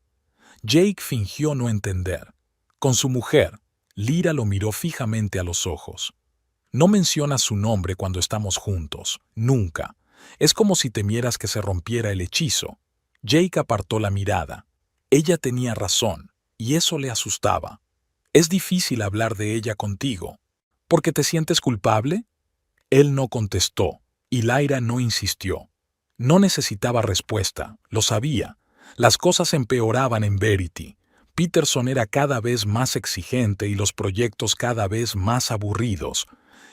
A: Jake fingió no entender. Con su mujer. Lyra lo miró fijamente a los ojos. No mencionas su nombre cuando estamos juntos, nunca. Es como si temieras que se rompiera el hechizo. Jake apartó la mirada. Ella tenía razón, y eso le asustaba. Es difícil hablar de ella contigo. ¿Por qué te sientes culpable? Él no contestó, y Lyra no insistió. No necesitaba respuesta, lo sabía. Las cosas empeoraban en Verity. Peterson era cada vez más exigente y los proyectos cada vez más aburridos.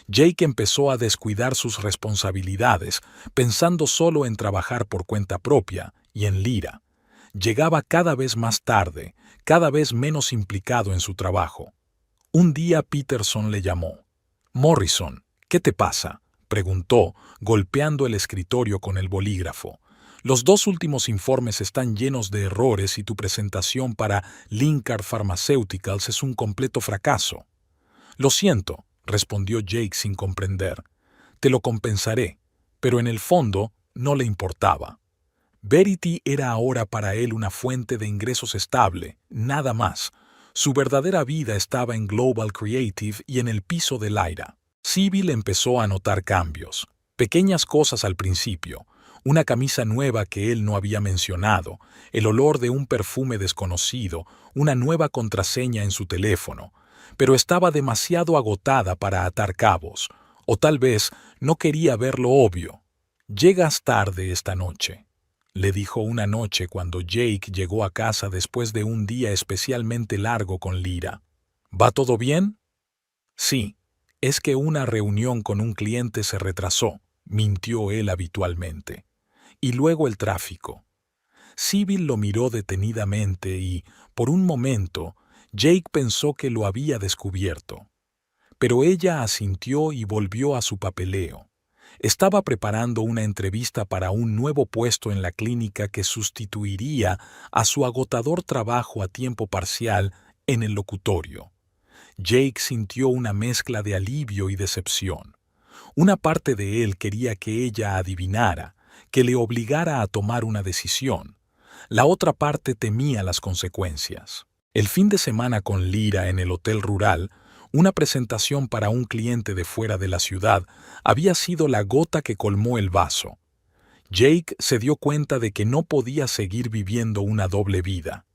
A: Jake empezó a descuidar sus responsabilidades, pensando solo en trabajar por cuenta propia y en Lyra. Llegaba cada vez más tarde, cada vez menos implicado en su trabajo. Un día Peterson le llamó. «Morrison, ¿qué te pasa?», preguntó, golpeando el escritorio con el bolígrafo. «Los 2 últimos informes están llenos de errores y tu presentación para Linkard Pharmaceuticals es un completo fracaso». «Lo siento», respondió Jake sin comprender. «Te lo compensaré», pero en el fondo no le importaba. Verity era ahora para él una fuente de ingresos estable, nada más. Su verdadera vida estaba en Global Creative y en el piso de Lyra. Sybil empezó a notar cambios, pequeñas cosas al principio, una camisa nueva que él no había mencionado, el olor de un perfume desconocido, una nueva contraseña en su teléfono, pero estaba demasiado agotada para atar cabos, o tal vez no quería ver lo obvio. «Llegas tarde esta noche», le dijo una noche cuando Jake llegó a casa después de un día especialmente largo con Lyra. «¿Va todo bien?» «Sí, es que una reunión con un cliente se retrasó», mintió él habitualmente. «Y luego el tráfico». Sybil lo miró detenidamente y, por un momento, Jake pensó que lo había descubierto. Pero ella asintió y volvió a su papeleo. Estaba preparando una entrevista para un nuevo puesto en la clínica que sustituiría a su agotador trabajo a tiempo parcial en el locutorio. Jake sintió una mezcla de alivio y decepción. Una parte de él quería que ella adivinara, que le obligara a tomar una decisión. La otra parte temía las consecuencias. El fin de semana con Lyra en el hotel rural, una presentación para un cliente de fuera de la ciudad, había sido la gota que colmó el vaso. Jake se dio cuenta de que no podía seguir viviendo una doble vida.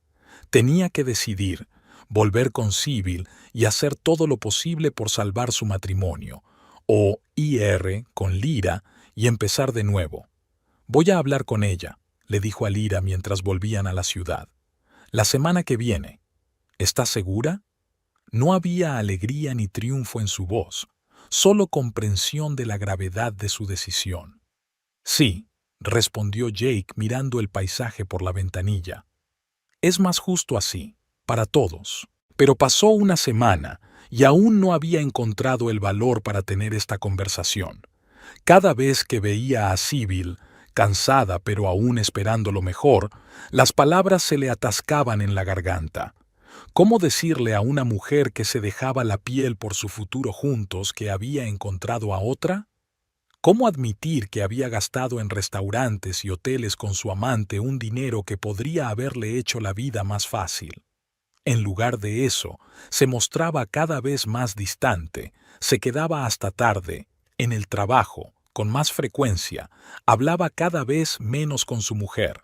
A: Tenía que decidir, volver con Sybil y hacer todo lo posible por salvar su matrimonio, o ir con Lyra y empezar de nuevo. «Voy a hablar con ella», le dijo a Lyra mientras volvían a la ciudad. «La semana que viene». «¿Estás segura?» No había alegría ni triunfo en su voz, solo comprensión de la gravedad de su decisión. «Sí», respondió Jake mirando el paisaje por la ventanilla. «Es más justo así, para todos». Pero pasó una semana y aún no había encontrado el valor para tener esta conversación. Cada vez que veía a Sybil, cansada pero aún esperando lo mejor, las palabras se le atascaban en la garganta. ¿Cómo decirle a una mujer que se dejaba la piel por su futuro juntos que había encontrado a otra? ¿Cómo admitir que había gastado en restaurantes y hoteles con su amante un dinero que podría haberle hecho la vida más fácil? En lugar de eso, se mostraba cada vez más distante, se quedaba hasta tarde, en el trabajo, con más frecuencia, hablaba cada vez menos con su mujer.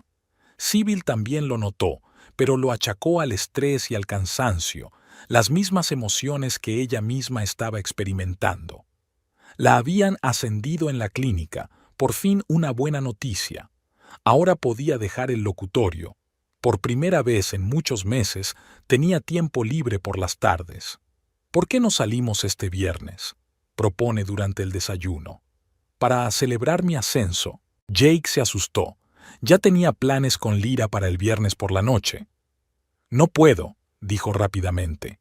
A: Sybil también lo notó, pero lo achacó al estrés y al cansancio, las mismas emociones que ella misma estaba experimentando. La habían ascendido en la clínica, por fin una buena noticia. Ahora podía dejar el locutorio. Por primera vez en muchos meses tenía tiempo libre por las tardes. ¿Por qué no salimos este viernes?, propone durante el desayuno. Para celebrar mi ascenso. Jake se asustó. Ya tenía planes con Lyra para el viernes por la noche. No puedo, dijo rápidamente.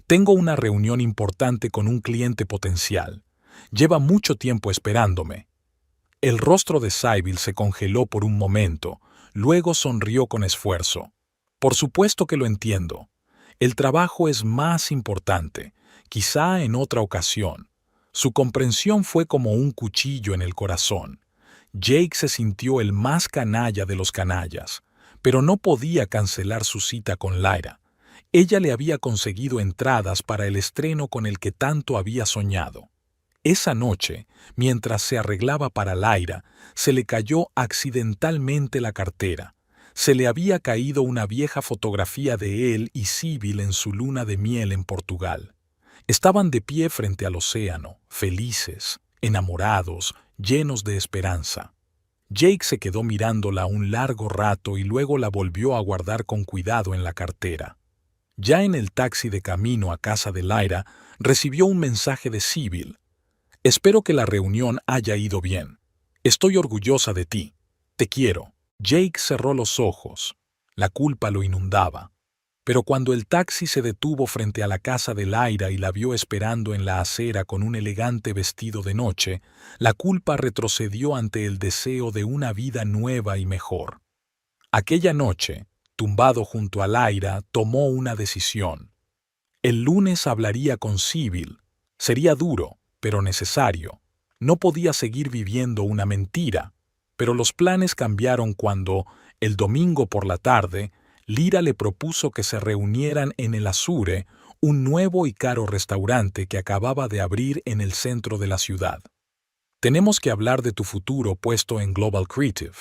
A: Tengo una reunión importante con un cliente potencial. Lleva mucho tiempo esperándome. El rostro de Sybil se congeló por un momento, luego sonrió con esfuerzo. Por supuesto que lo entiendo. El trabajo es más importante, quizá en otra ocasión. Su comprensión fue como un cuchillo en el corazón. Jake se sintió el más canalla de los canallas, pero no podía cancelar su cita con Lyra. Ella le había conseguido entradas para el estreno con el que tanto había soñado. Esa noche, mientras se arreglaba para Lyra, se le cayó accidentalmente la cartera. Se le había caído una vieja fotografía de él y Sybil en su luna de miel en Portugal. Estaban de pie frente al océano, felices, enamorados, llenos de esperanza. Jake se quedó mirándola un largo rato y luego la volvió a guardar con cuidado en la cartera. Ya en el taxi de camino a casa de Lyra, recibió un mensaje de Sybil. Espero que la reunión haya ido bien. Estoy orgullosa de ti. Te quiero. Jake cerró los ojos. La culpa lo inundaba. Pero cuando el taxi se detuvo frente a la casa de Lyra y la vio esperando en la acera con un elegante vestido de noche, la culpa retrocedió ante el deseo de una vida nueva y mejor. Aquella noche, tumbado junto a Lyra, tomó una decisión. El lunes hablaría con Sybil. Sería duro, pero necesario. No podía seguir viviendo una mentira. Pero los planes cambiaron cuando, el domingo por la tarde, Lyra le propuso que se reunieran en el Azure, un nuevo y caro restaurante que acababa de abrir en el centro de la ciudad. Tenemos que hablar de tu futuro puesto en Global Creative.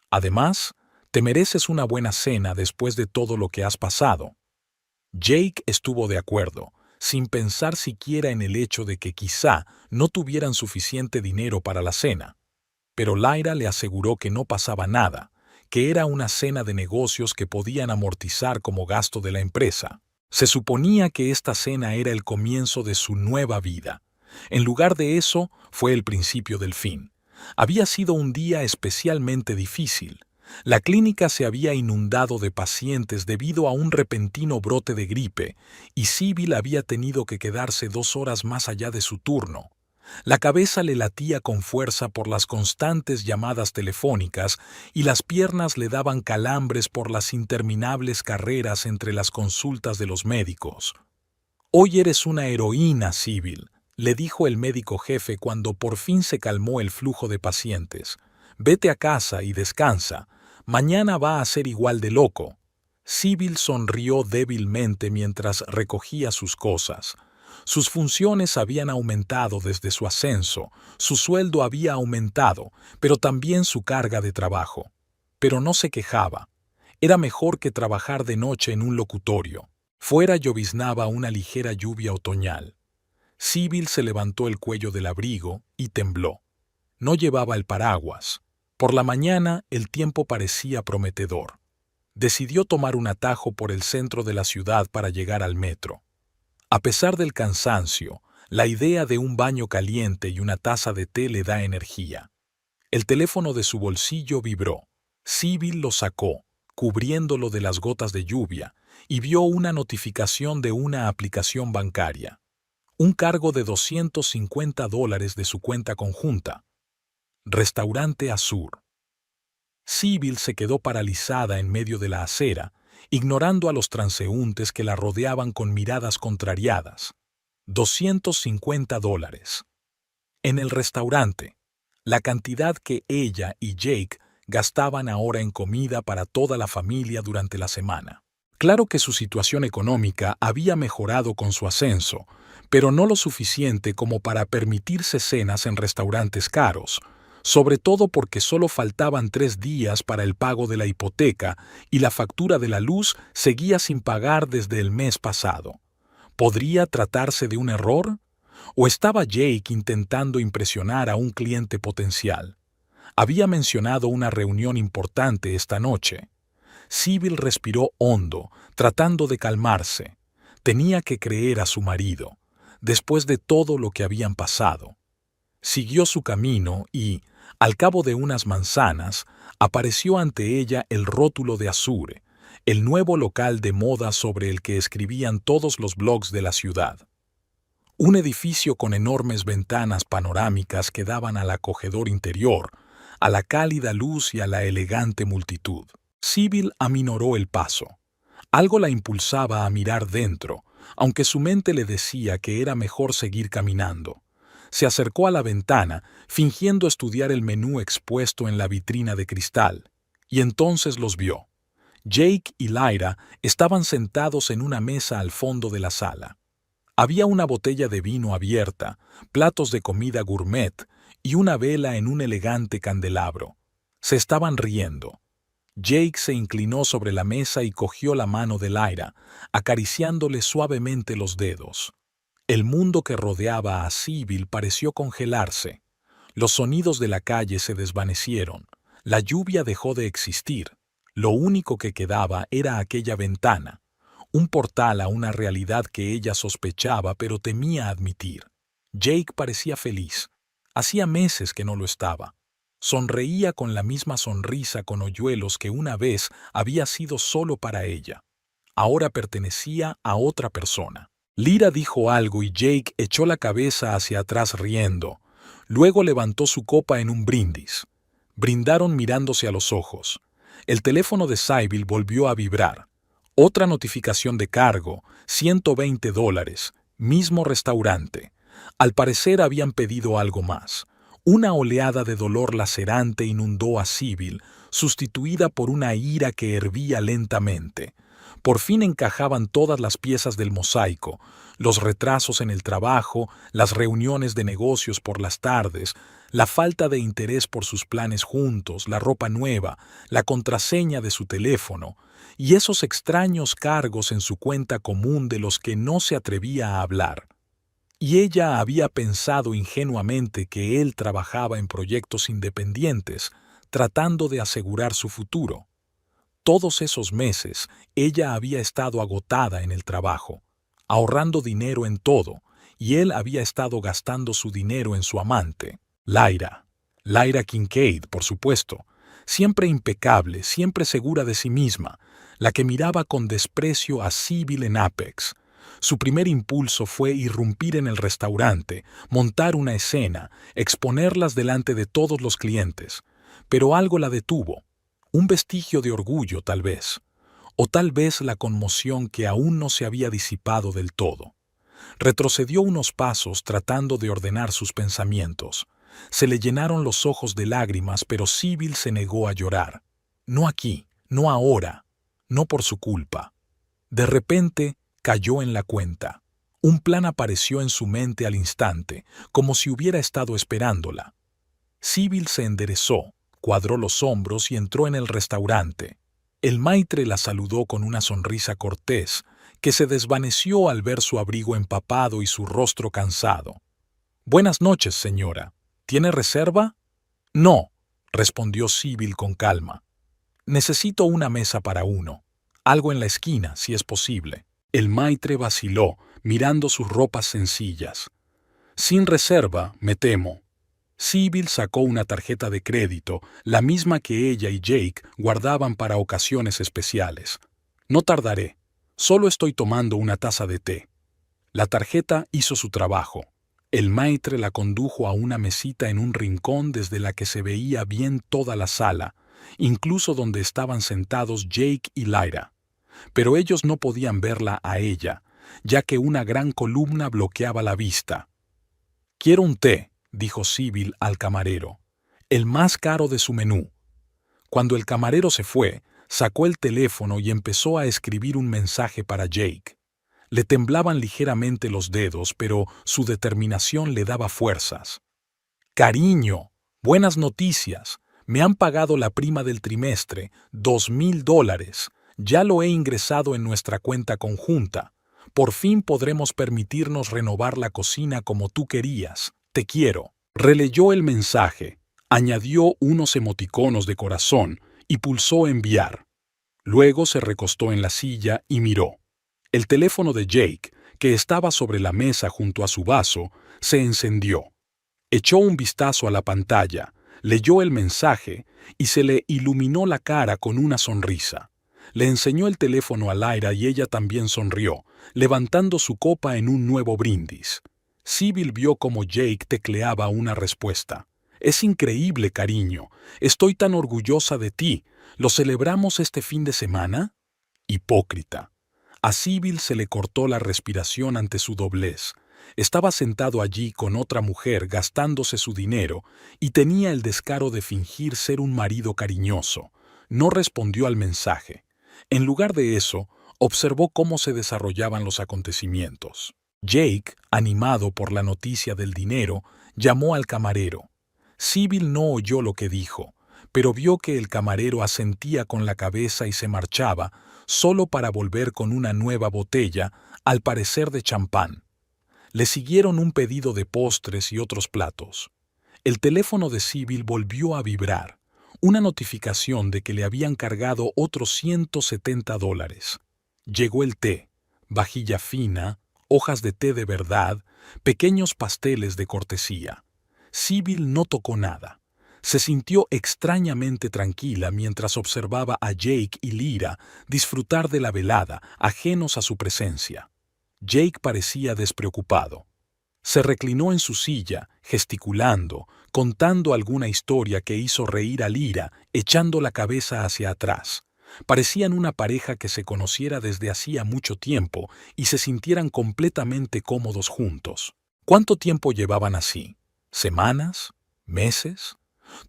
A: Además, te mereces una buena cena después de todo lo que has pasado. Jake estuvo de acuerdo, sin pensar siquiera en el hecho de que quizá no tuvieran suficiente dinero para la cena. Pero Lyra le aseguró que no pasaba nada, que era una cena de negocios que podían amortizar como gasto de la empresa. Se suponía que esta cena era el comienzo de su nueva vida. En lugar de eso, fue el principio del fin. Había sido un día especialmente difícil. La clínica se había inundado de pacientes debido a un repentino brote de gripe, y Sybil había tenido que quedarse 2 horas más allá de su turno. La cabeza le latía con fuerza por las constantes llamadas telefónicas y las piernas le daban calambres por las interminables carreras entre las consultas de los médicos. «Hoy eres una heroína, Sybil», le dijo el médico jefe cuando por fin se calmó el flujo de pacientes. «Vete a casa y descansa. Mañana va a ser igual de loco». Sybil sonrió débilmente mientras recogía sus cosas. Sus funciones habían aumentado desde su ascenso, su sueldo había aumentado, pero también su carga de trabajo. Pero no se quejaba. Era mejor que trabajar de noche en un locutorio. Fuera lloviznaba una ligera lluvia otoñal. Sybil se levantó el cuello del abrigo y tembló. No llevaba el paraguas. Por la mañana el tiempo parecía prometedor. Decidió tomar un atajo por el centro de la ciudad para llegar al metro. A pesar del cansancio, la idea de un baño caliente y una taza de té le da energía. El teléfono de su bolsillo vibró. Sybil lo sacó, cubriéndolo de las gotas de lluvia, y vio una notificación de una aplicación bancaria. Un cargo de $250 de su cuenta conjunta. Restaurante Azur. Sybil se quedó paralizada en medio de la acera, ignorando a los transeúntes que la rodeaban con miradas contrariadas. $250. En el restaurante. la cantidad que ella y Jake gastaban ahora en comida para toda la familia durante la semana. Claro que su situación económica había mejorado con su ascenso, pero no lo suficiente como para permitirse cenas en restaurantes caros, sobre todo porque solo faltaban 3 días para el pago de la hipoteca y la factura de la luz seguía sin pagar desde el mes pasado. ¿Podría tratarse de un error? ¿O estaba Jake intentando impresionar a un cliente potencial? Había mencionado una reunión importante esta noche. Sybil respiró hondo, tratando de calmarse. Tenía que creer a su marido, después de todo lo que habían pasado. Siguió su camino y, al cabo de unas manzanas, apareció ante ella el rótulo de Azure, el nuevo local de moda sobre el que escribían todos los blogs de la ciudad. Un edificio con enormes ventanas panorámicas que daban al acogedor interior, a la cálida luz y a la elegante multitud. Sybil aminoró el paso. Algo la impulsaba a mirar dentro, aunque su mente le decía que era mejor seguir caminando. Se acercó a la ventana, fingiendo estudiar el menú expuesto en la vitrina de cristal, y entonces los vio. Jake y Lyra estaban sentados en una mesa al fondo de la sala. Había una botella de vino abierta, platos de comida gourmet y una vela en un elegante candelabro. Se estaban riendo. Jake se inclinó sobre la mesa y cogió la mano de Lyra, acariciándole suavemente los dedos. El mundo que rodeaba a Sybil pareció congelarse. Los sonidos de la calle se desvanecieron. La lluvia dejó de existir. Lo único que quedaba era aquella ventana, un portal a una realidad que ella sospechaba pero temía admitir. Jake parecía feliz. Hacía meses que no lo estaba. Sonreía con la misma sonrisa con hoyuelos que una vez había sido solo para ella. Ahora pertenecía a otra persona. Lyra dijo algo y Jake echó la cabeza hacia atrás riendo. Luego levantó su copa en un brindis. Brindaron mirándose a los ojos. El teléfono de Sybil volvió a vibrar. Otra notificación de cargo, $120, mismo restaurante. Al parecer habían pedido algo más. Una oleada de dolor lacerante inundó a Sybil, sustituida por una ira que hervía lentamente. Por fin encajaban todas las piezas del mosaico, los retrasos en el trabajo, las reuniones de negocios por las tardes, la falta de interés por sus planes juntos, la ropa nueva, la contraseña de su teléfono, y esos extraños cargos en su cuenta común de los que no se atrevía a hablar. Y ella había pensado ingenuamente que él trabajaba en proyectos independientes, tratando de asegurar su futuro. Todos esos meses, ella había estado agotada en el trabajo, ahorrando dinero en todo, y él había estado gastando su dinero en su amante, Lyra. Lyra Kincaid, por supuesto, siempre impecable, siempre segura de sí misma, la que miraba con desprecio a Sybil en Apex. Su primer impulso fue irrumpir en el restaurante, montar una escena, exponerlas delante de todos los clientes. Pero algo la detuvo. Un vestigio de orgullo, tal vez. O tal vez la conmoción que aún no se había disipado del todo. Retrocedió unos pasos tratando de ordenar sus pensamientos. Se le llenaron los ojos de lágrimas, pero Sybil se negó a llorar. No aquí, no ahora, no por su culpa. De repente, cayó en la cuenta. Un plan apareció en su mente al instante, como si hubiera estado esperándola. Sybil se enderezó, cuadró los hombros y entró en el restaurante. El maitre la saludó con una sonrisa cortés, que se desvaneció al ver su abrigo empapado y su rostro cansado. «Buenas noches, señora. ¿Tiene reserva?» «No», respondió Sybil con calma. «Necesito una mesa para uno. Algo en la esquina, si es posible». El maitre vaciló, mirando sus ropas sencillas. «Sin reserva, me temo». Sybil sacó una tarjeta de crédito, la misma que ella y Jake guardaban para ocasiones especiales. «No tardaré. Solo estoy tomando una taza de té». La tarjeta hizo su trabajo. El maitre la condujo a una mesita en un rincón desde la que se veía bien toda la sala, incluso donde estaban sentados Jake y Lyra. Pero ellos no podían verla a ella, ya que una gran columna bloqueaba la vista. «Quiero un té», dijo Sybil al camarero. el más caro de su menú. Cuando el camarero se fue, sacó el teléfono y empezó a escribir un mensaje para Jake. Le temblaban ligeramente los dedos, pero su determinación le daba fuerzas. Cariño, buenas noticias. Me han pagado la prima del trimestre, $2,000. Ya lo he ingresado en nuestra cuenta conjunta. Por fin podremos permitirnos renovar la cocina como tú querías. Te quiero. Releyó el mensaje, añadió unos emoticonos de corazón y pulsó enviar. Luego se recostó en la silla y miró. El teléfono de Jake, que estaba sobre la mesa junto a su vaso, se encendió. Echó un vistazo a la pantalla, leyó el mensaje y se le iluminó la cara con una sonrisa. Le enseñó el teléfono a Lyra y ella también sonrió, levantando su copa en un nuevo brindis. Sybil vio cómo Jake tecleaba una respuesta. «Es increíble, cariño. Estoy tan orgullosa de ti. ¿Lo celebramos este fin de semana?» Hipócrita. A Sybil se le cortó la respiración ante su doblez. Estaba sentado allí con otra mujer gastándose su dinero y tenía el descaro de fingir ser un marido cariñoso. No respondió al mensaje. En lugar de eso, observó cómo se desarrollaban los acontecimientos. Jake, animado por la noticia del dinero, llamó al camarero. Sybil no oyó lo que dijo, pero vio que el camarero asentía con la cabeza y se marchaba, solo para volver con una nueva botella, al parecer de champán. Le siguieron un pedido de postres y otros platos. El teléfono de Sybil volvió a vibrar. Una notificación de que le habían cargado otros $170. Llegó el té, vajilla fina, hojas de té de verdad, pequeños pasteles de cortesía. Sybil no tocó nada. Se sintió extrañamente tranquila mientras observaba a Jake y Lyra disfrutar de la velada, ajenos a su presencia. Jake parecía despreocupado. Se reclinó en su silla, gesticulando, contando alguna historia que hizo reír a Lyra, echando la cabeza hacia atrás. Parecían una pareja que se conociera desde hacía mucho tiempo y se sintieran completamente cómodos juntos. ¿Cuánto tiempo llevaban así? ¿Semanas? ¿Meses?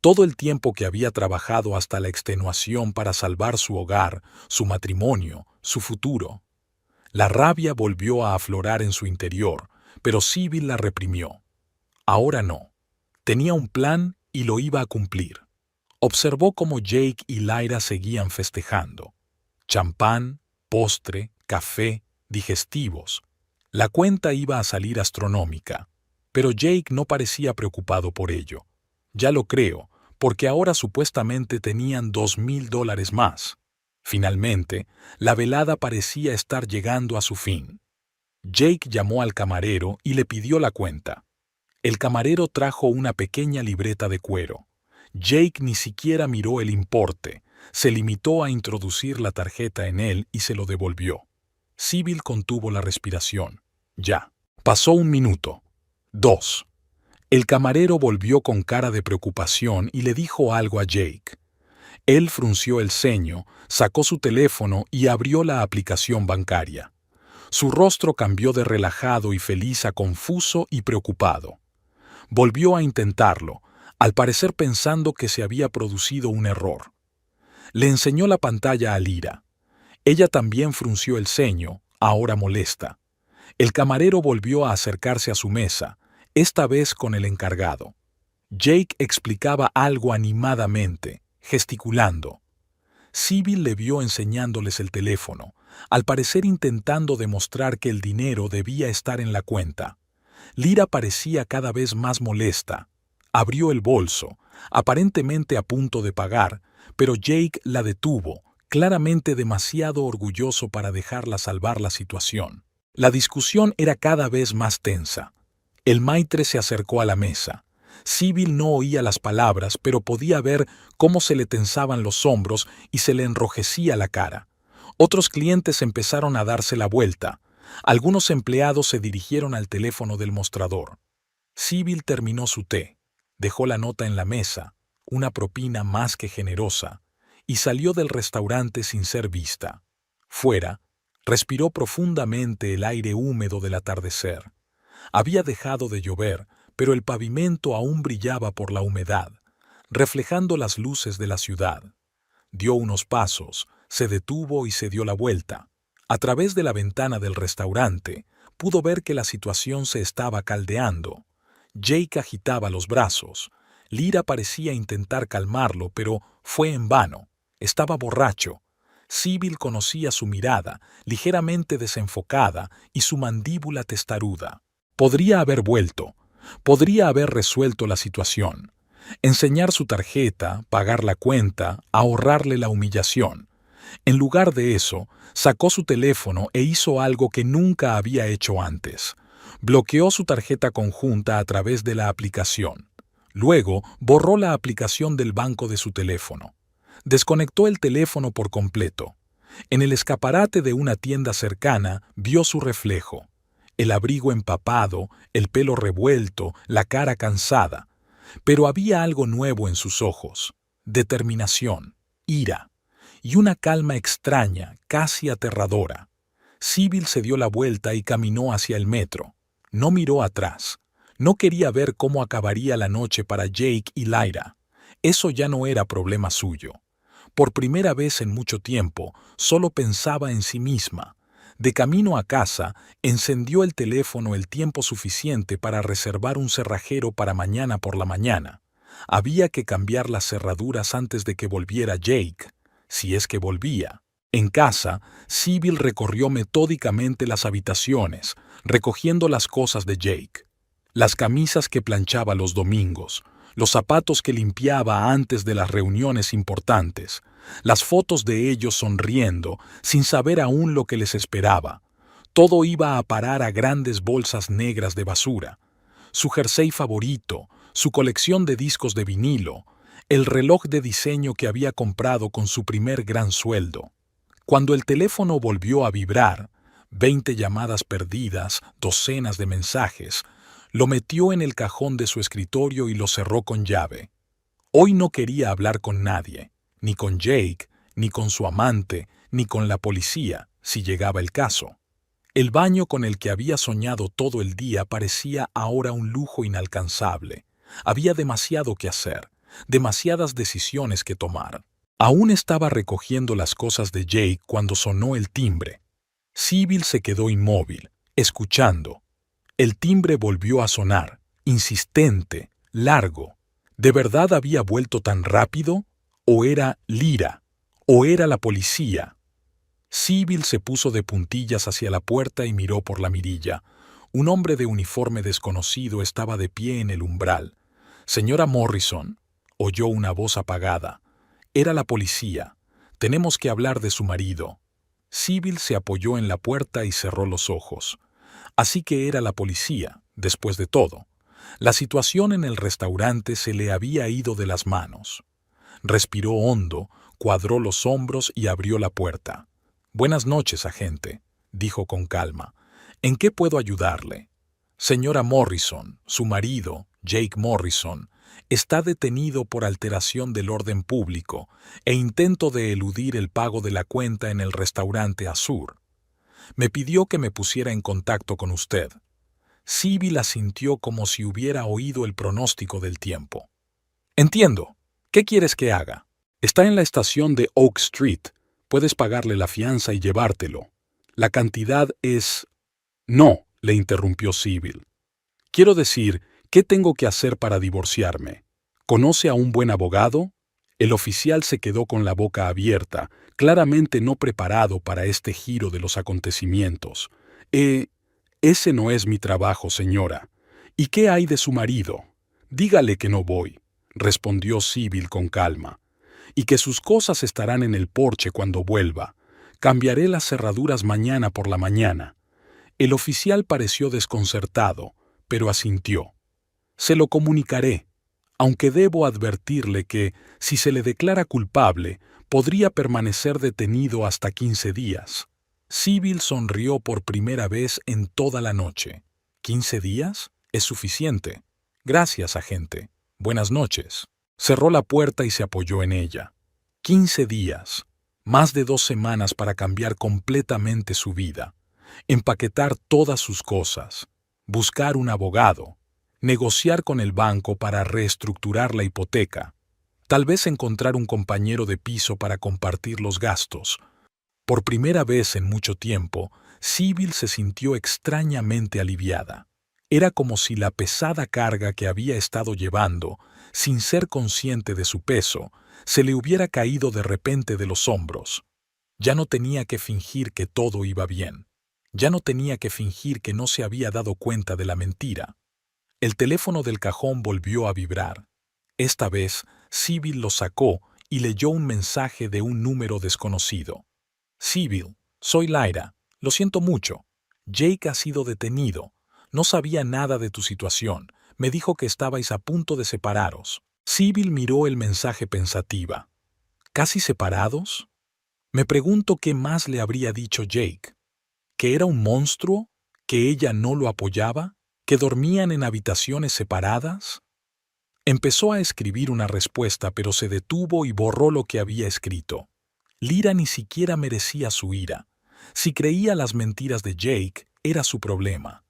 A: Todo el tiempo que había trabajado hasta la extenuación para salvar su hogar, su matrimonio, su futuro. La rabia volvió a aflorar en su interior, pero Sybil la reprimió. Ahora no. Tenía un plan y lo iba a cumplir. Observó cómo Jake y Lyra seguían festejando. Champán, postre, café, digestivos. La cuenta iba a salir astronómica, pero Jake no parecía preocupado por ello. Ya lo creo, porque ahora supuestamente tenían $2,000 más. Finalmente, la velada parecía estar llegando a su fin. Jake llamó al camarero y le pidió la cuenta. El camarero trajo una pequeña libreta de cuero. Jake ni siquiera miró el importe, se limitó a introducir la tarjeta en él y se lo devolvió. Sybil contuvo la respiración. Ya. Pasó 1 minuto. 2. El camarero volvió con cara de preocupación y le dijo algo a Jake. Él frunció el ceño, sacó su teléfono y abrió la aplicación bancaria. Su rostro cambió de relajado y feliz a confuso y preocupado. Volvió a intentarlo, al parecer pensando que se había producido un error. Le enseñó la pantalla a Lyra. Ella también frunció el ceño, ahora molesta. El camarero volvió a acercarse a su mesa, esta vez con el encargado. Jake explicaba algo animadamente, gesticulando. Sybil le vio enseñándoles el teléfono, al parecer intentando demostrar que el dinero debía estar en la cuenta. Lyra parecía cada vez más molesta. Abrió el bolso, aparentemente a punto de pagar, pero Jake la detuvo, claramente demasiado orgulloso para dejarla salvar la situación. La discusión era cada vez más tensa. El maitre se acercó a la mesa. Sybil no oía las palabras, pero podía ver cómo se le tensaban los hombros y se le enrojecía la cara. Otros clientes empezaron a darse la vuelta. Algunos empleados se dirigieron al teléfono del mostrador. Sybil terminó su té, dejó la nota en la mesa, una propina más que generosa, y salió del restaurante sin ser vista. Fuera, respiró profundamente el aire húmedo del atardecer. Había dejado de llover, pero el pavimento aún brillaba por la humedad. reflejando las luces de la ciudad. Dio unos pasos, se detuvo y se dio la vuelta. A través de la ventana del restaurante, pudo ver que la situación se estaba caldeando. Jake agitaba los brazos. Lyra parecía intentar calmarlo, pero fue en vano. Estaba borracho. Sybil conocía su mirada, ligeramente desenfocada, y su mandíbula testaruda. Podría haber vuelto. Podría haber resuelto la situación. Enseñar su tarjeta, pagar la cuenta, ahorrarle la humillación. En lugar de eso, sacó su teléfono e hizo algo que nunca había hecho antes. Bloqueó su tarjeta conjunta a través de la aplicación. Luego, borró la aplicación del banco de su teléfono. Desconectó el teléfono por completo. En el escaparate de una tienda cercana, vio su reflejo. El abrigo empapado, el pelo revuelto, la cara cansada. Pero había algo nuevo en sus ojos: determinación, ira y una calma extraña, casi aterradora. Sybil se dio la vuelta y caminó hacia el metro. No miró atrás. No quería ver cómo acabaría la noche para Jake y Lyra. Eso ya no era problema suyo. Por primera vez en mucho tiempo, solo pensaba en sí misma. De camino a casa, encendió el teléfono el tiempo suficiente para reservar un cerrajero para mañana por la mañana. Había que cambiar las cerraduras antes de que volviera Jake, si es que volvía. En casa, Sybil recorrió metódicamente las habitaciones, recogiendo las cosas de Jake. Las camisas que planchaba los domingos, los zapatos que limpiaba antes de las reuniones importantes, las fotos de ellos sonriendo, sin saber aún lo que les esperaba. Todo iba a parar a grandes bolsas negras de basura. Su jersey favorito, su colección de discos de vinilo, el reloj de diseño que había comprado con su primer gran sueldo. Cuando el teléfono volvió a vibrar, 20 llamadas perdidas, docenas de mensajes, lo metió en el cajón de su escritorio y lo cerró con llave. Hoy no quería hablar con nadie, ni con Jake, ni con su amante, ni con la policía, si llegaba el caso. El baño con el que había soñado todo el día parecía ahora un lujo inalcanzable. Había demasiado que hacer, demasiadas decisiones que tomar. Aún estaba recogiendo las cosas de Jake cuando sonó el timbre. Sybil se quedó inmóvil, escuchando. El timbre volvió a sonar, insistente, largo. ¿De verdad había vuelto tan rápido? ¿O era Lyra? ¿O era la policía? Sybil se puso de puntillas hacia la puerta y miró por la mirilla. Un hombre de uniforme desconocido estaba de pie en el umbral. «Señora Morrison», oyó una voz apagada. Era la policía. «Tenemos que hablar de su marido». Sybil se apoyó en la puerta y cerró los ojos. Así que era la policía, después de todo. La situación en el restaurante se le había ido de las manos. Respiró hondo, cuadró los hombros y abrió la puerta. «Buenas noches, agente», dijo con calma. «¿En qué puedo ayudarle?» «Señora Morrison, su marido, Jake Morrison, está detenido por alteración del orden público e intento de eludir el pago de la cuenta en el restaurante Azur. Me pidió que me pusiera en contacto con usted». Sybil asintió como si hubiera oído el pronóstico del tiempo. «Entiendo. ¿Qué quieres que haga?» «Está en la estación de Oak Street. Puedes pagarle la fianza y llevártelo. La cantidad es...» «No», le interrumpió Sybil. «Quiero decir, ¿qué tengo que hacer para divorciarme? ¿Conoce a un buen abogado?» El oficial se quedó con la boca abierta, claramente no preparado para este giro de los acontecimientos. Ese no es mi trabajo, señora. ¿Y qué hay de su marido? Dígale que no voy», respondió Sybil con calma. «Y que sus cosas estarán en el porche cuando vuelva. Cambiaré las cerraduras mañana por la mañana». El oficial pareció desconcertado, pero asintió. «Se lo comunicaré, aunque debo advertirle que, si se le declara culpable, podría permanecer detenido hasta 15 días». Sybil sonrió por primera vez en toda la noche. «¿15 días? Es suficiente. Gracias, agente. Buenas noches». Cerró la puerta y se apoyó en ella. 15 días. Más de 2 semanas para cambiar completamente su vida. Empaquetar todas sus cosas. Buscar un abogado. Negociar con el banco para reestructurar la hipoteca. Tal vez encontrar un compañero de piso para compartir los gastos. Por primera vez en mucho tiempo, Sybil se sintió extrañamente aliviada. Era como si la pesada carga que había estado llevando, sin ser consciente de su peso, se le hubiera caído de repente de los hombros. Ya no tenía que fingir que todo iba bien. Ya no tenía que fingir que no se había dado cuenta de la mentira. El teléfono del cajón volvió a vibrar. Esta vez, Sybil lo sacó y leyó un mensaje de un número desconocido. Sybil, soy Lyra. Lo siento mucho. Jake ha sido detenido. No sabía nada de tu situación. Me dijo que estabais a punto de separaros. Sybil miró el mensaje pensativa. ¿Casi separados? Me pregunto qué más le habría dicho Jake. ¿Que era un monstruo? ¿Que ella no lo apoyaba? ¿Que dormían en habitaciones separadas? Empezó a escribir una respuesta, pero se detuvo y borró lo que había escrito. Lyra ni siquiera merecía su ira. Si creía las mentiras de Jake, era su problema.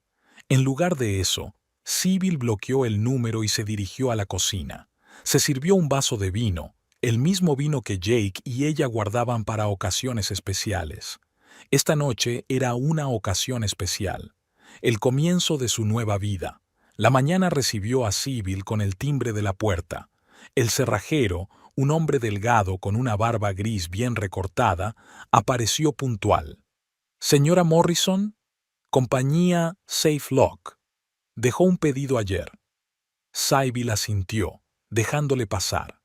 A: En lugar de eso, Sybil bloqueó el número y se dirigió a la cocina. Se sirvió un vaso de vino, el mismo vino que Jake y ella guardaban para ocasiones especiales. Esta noche era una ocasión especial, el comienzo de su nueva vida. La mañana recibió a Sybil con el timbre de la puerta. El cerrajero, un hombre delgado con una barba gris bien recortada, apareció puntual. «Señora Morrison, compañía Safe Lock. Dejó un pedido ayer». Sybil asintió, dejándole pasar.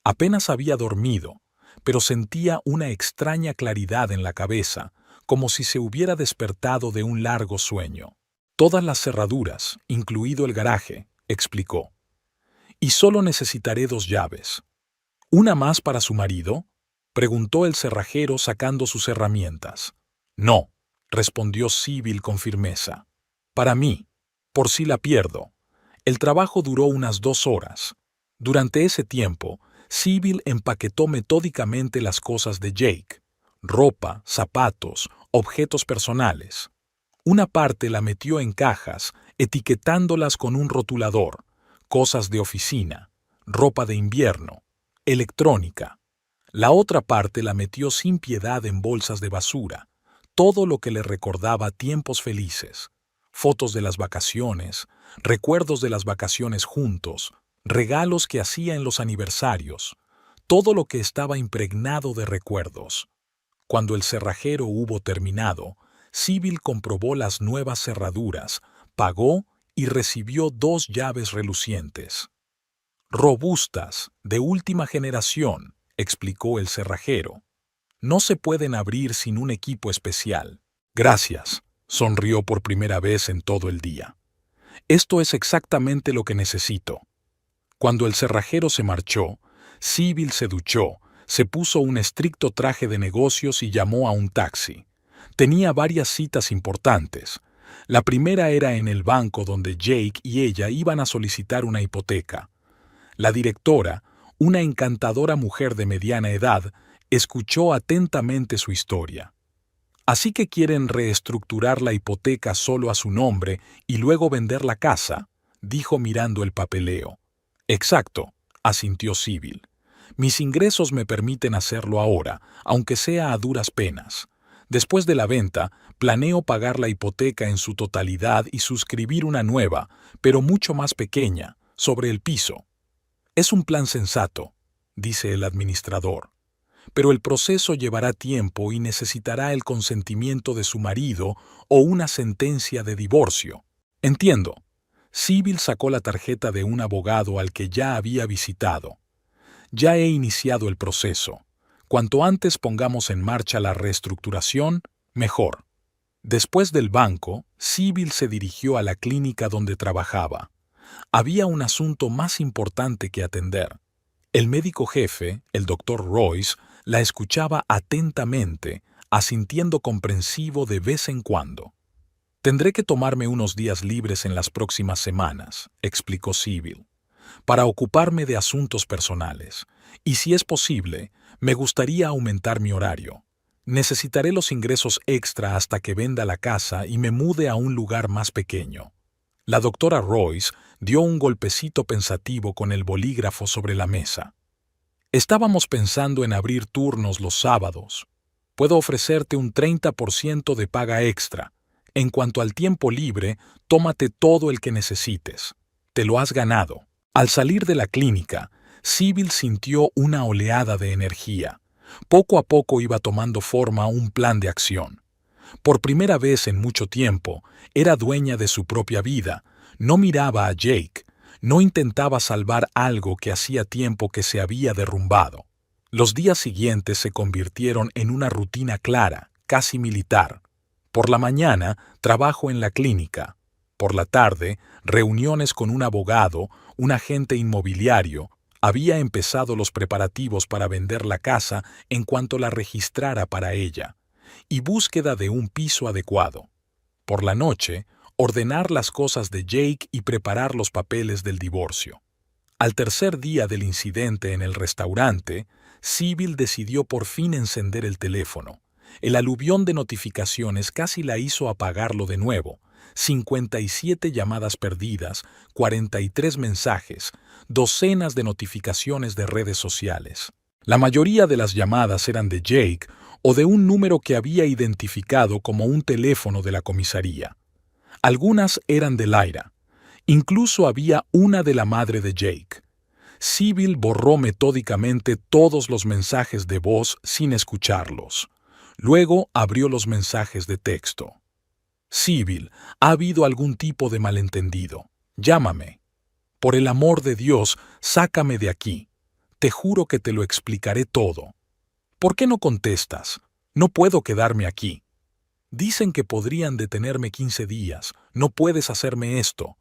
A: Apenas había dormido, pero sentía una extraña claridad en la cabeza, como si se hubiera despertado de un largo sueño. «Todas las cerraduras, incluido el garaje», explicó. «Y solo necesitaré 2 llaves». «¿Una más para su marido?», preguntó el cerrajero sacando sus herramientas. «No», respondió Sybil con firmeza. «Para mí, por si la pierdo». El trabajo duró unas 2 horas. Durante ese tiempo, Sybil empaquetó metódicamente las cosas de Jake: ropa, zapatos, objetos personales. Una parte la metió en cajas, etiquetándolas con un rotulador: cosas de oficina, ropa de invierno, electrónica. La otra parte la metió sin piedad en bolsas de basura, todo lo que le recordaba tiempos felices: fotos de las vacaciones, recuerdos de las vacaciones juntos, regalos que hacía en los aniversarios, todo lo que estaba impregnado de recuerdos. Cuando el cerrajero hubo terminado, Sybil comprobó las nuevas cerraduras, pagó y recibió 2 llaves relucientes. «Robustas, de última generación», explicó el cerrajero. «No se pueden abrir sin un equipo especial». «Gracias», sonrió por primera vez en todo el día. «Esto es exactamente lo que necesito». Cuando el cerrajero se marchó, Sybil se duchó, se puso un estricto traje de negocios y llamó a un taxi. Tenía varias citas importantes. La primera era en el banco donde Jake y ella iban a solicitar una hipoteca. La directora, una encantadora mujer de mediana edad, escuchó atentamente su historia. «¿Así que quieren reestructurar la hipoteca solo a su nombre y luego vender la casa?», dijo mirando el papeleo. «Exacto», asintió Sybil. «Mis ingresos me permiten hacerlo ahora, aunque sea a duras penas. Después de la venta, planeo pagar la hipoteca en su totalidad y suscribir una nueva, pero mucho más pequeña, sobre el piso». «Es un plan sensato», dice el administrador. «Pero el proceso llevará tiempo y necesitará el consentimiento de su marido o una sentencia de divorcio». «Entiendo». Sybil sacó la tarjeta de un abogado al que ya había visitado. «Ya he iniciado el proceso. Cuanto antes pongamos en marcha la reestructuración, mejor». Después del banco, Sybil se dirigió a la clínica donde trabajaba. Había un asunto más importante que atender. El médico jefe, el doctor Royce, la escuchaba atentamente, asintiendo comprensivo de vez en cuando. «Tendré que tomarme unos días libres en las próximas semanas», explicó Sybil, «para ocuparme de asuntos personales, y si es posible, me gustaría aumentar mi horario. Necesitaré los ingresos extra hasta que venda la casa y me mude a un lugar más pequeño». La doctora Royce dio un golpecito pensativo con el bolígrafo sobre la mesa. Estábamos pensando en abrir turnos los sábados. Puedo ofrecerte un 30% de paga extra. En cuanto al tiempo libre, tómate todo el que necesites. Te lo has ganado. Al salir de la clínica, Sybil sintió una oleada de energía. Poco a poco iba tomando forma un plan de acción. Por primera vez en mucho tiempo, era dueña de su propia vida. No miraba a Jake. No intentaba salvar algo que hacía tiempo que se había derrumbado. Los días siguientes se convirtieron en una rutina clara, casi militar. Por la mañana, trabajo en la clínica. Por la tarde, reuniones con un abogado, un agente inmobiliario. Había empezado los preparativos para vender la casa en cuanto la registrara para ella. Y búsqueda de un piso adecuado. Por la noche, ordenar las cosas de Jake y preparar los papeles del divorcio. Al tercer día del incidente en el restaurante, Sybil decidió por fin encender el teléfono. El aluvión de notificaciones casi la hizo apagarlo de nuevo. 57 llamadas perdidas, 43 mensajes, docenas de notificaciones de redes sociales. La mayoría de las llamadas eran de Jake o de un número que había identificado como un teléfono de la comisaría. Algunas eran de Lyra. Incluso había una de la madre de Jake. Sybil borró metódicamente todos los mensajes de voz sin escucharlos. Luego abrió los mensajes de texto. Sybil, ¿ha habido algún tipo de malentendido? Llámame. Por el amor de Dios, sácame de aquí. Te juro que te lo explicaré todo. ¿Por qué no contestas? No puedo quedarme aquí. Dicen que podrían detenerme 15 días. No puedes hacerme esto.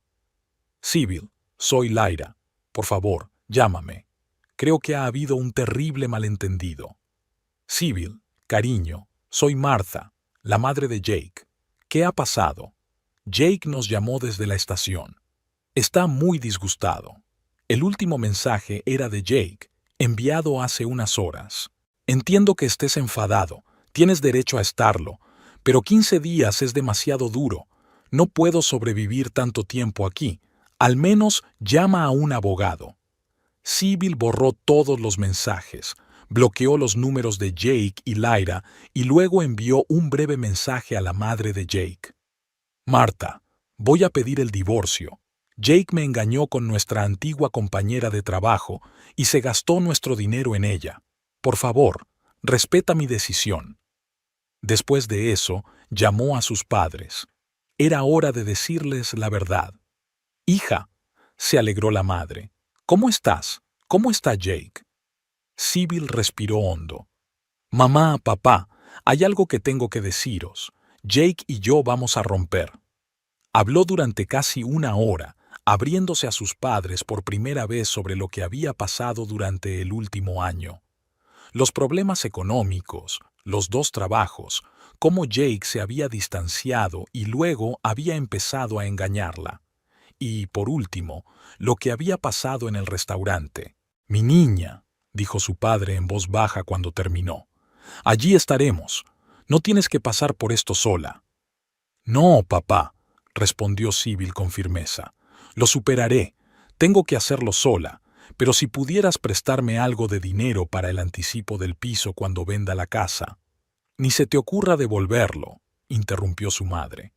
A: Sybil, soy Lyra. Por favor, llámame. Creo que ha habido un terrible malentendido. Sybil, cariño, soy Martha, la madre de Jake. ¿Qué ha pasado? Jake nos llamó desde la estación. Está muy disgustado. El último mensaje era de Jake, enviado hace unas horas. Entiendo que estés enfadado. Tienes derecho a estarlo. Pero 15 días es demasiado duro. No puedo sobrevivir tanto tiempo aquí. Al menos llama a un abogado. Sybil borró todos los mensajes, bloqueó los números de Jake y Lyra y luego envió un breve mensaje a la madre de Jake. Marta, voy a pedir el divorcio. Jake me engañó con nuestra antigua compañera de trabajo y se gastó nuestro dinero en ella. Por favor, respeta mi decisión. Después de eso, llamó a sus padres. Era hora de decirles la verdad. Hija, se alegró la madre. ¿Cómo estás? ¿Cómo está Jake? Sybil respiró hondo. Mamá, papá, hay algo que tengo que deciros. Jake y yo vamos a romper. Habló durante casi una hora, abriéndose a sus padres por primera vez sobre lo que había pasado durante el último año. Los problemas económicos, los 2 trabajos, cómo Jake se había distanciado y luego había empezado a engañarla. Y, por último, lo que había pasado en el restaurante. Mi niña, dijo su padre en voz baja cuando terminó. Allí estaremos. No tienes que pasar por esto sola. No, papá, respondió Sybil con firmeza. Lo superaré. Tengo que hacerlo sola. Pero si pudieras prestarme algo de dinero para el anticipo del piso cuando venda la casa. Ni se te ocurra devolverlo, interrumpió su madre.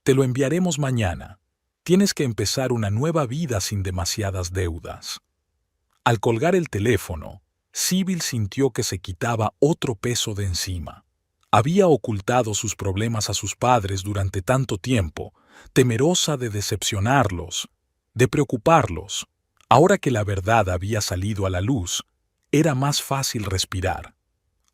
A: Te lo enviaremos mañana. Tienes que empezar una nueva vida sin demasiadas deudas. Al colgar el teléfono, Sybil sintió que se quitaba otro peso de encima. Había ocultado sus problemas a sus padres durante tanto tiempo, temerosa de decepcionarlos, de preocuparlos. Ahora que la verdad había salido a la luz, era más fácil respirar.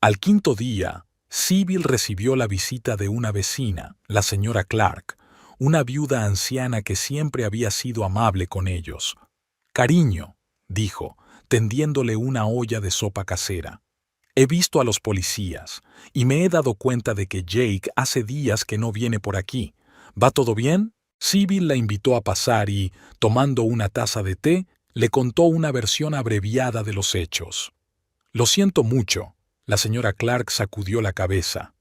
A: Al 5.º día, Sybil recibió la visita de una vecina, la señora Clark, una viuda anciana que siempre había sido amable con ellos. Cariño, dijo, tendiéndole una olla de sopa casera. He visto a los policías y me he dado cuenta de que Jake hace días que no viene por aquí. ¿Va todo bien? Sybil la invitó a pasar y, tomando una taza de té, le contó una versión abreviada de los hechos. Lo siento mucho, la señora Clark sacudió la cabeza.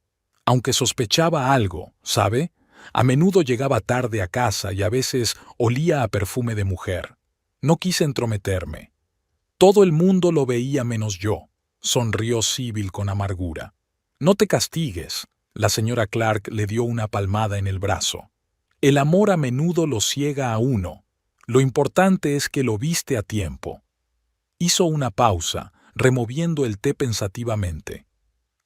A: Aunque sospechaba algo, ¿sabe? A menudo llegaba tarde a casa y a veces olía a perfume de mujer. No quise entrometerme. Todo el mundo lo veía menos yo, sonrió Sybil con amargura. No te castigues, la señora Clark le dio una palmada en el brazo. El amor a menudo lo ciega a uno. Lo importante es que lo viste a tiempo. Hizo una pausa, removiendo el té pensativamente.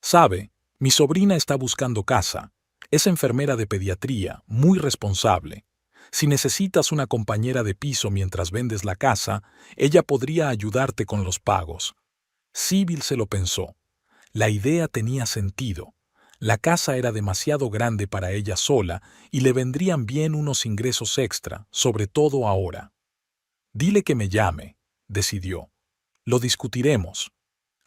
A: Sabe, mi sobrina está buscando casa. Es enfermera de pediatría, muy responsable. Si necesitas una compañera de piso mientras vendes la casa, ella podría ayudarte con los pagos. Sybil se lo pensó. La idea tenía sentido. La casa era demasiado grande para ella sola y le vendrían bien unos ingresos extra, sobre todo ahora. Dile que me llame, decidió. Lo discutiremos.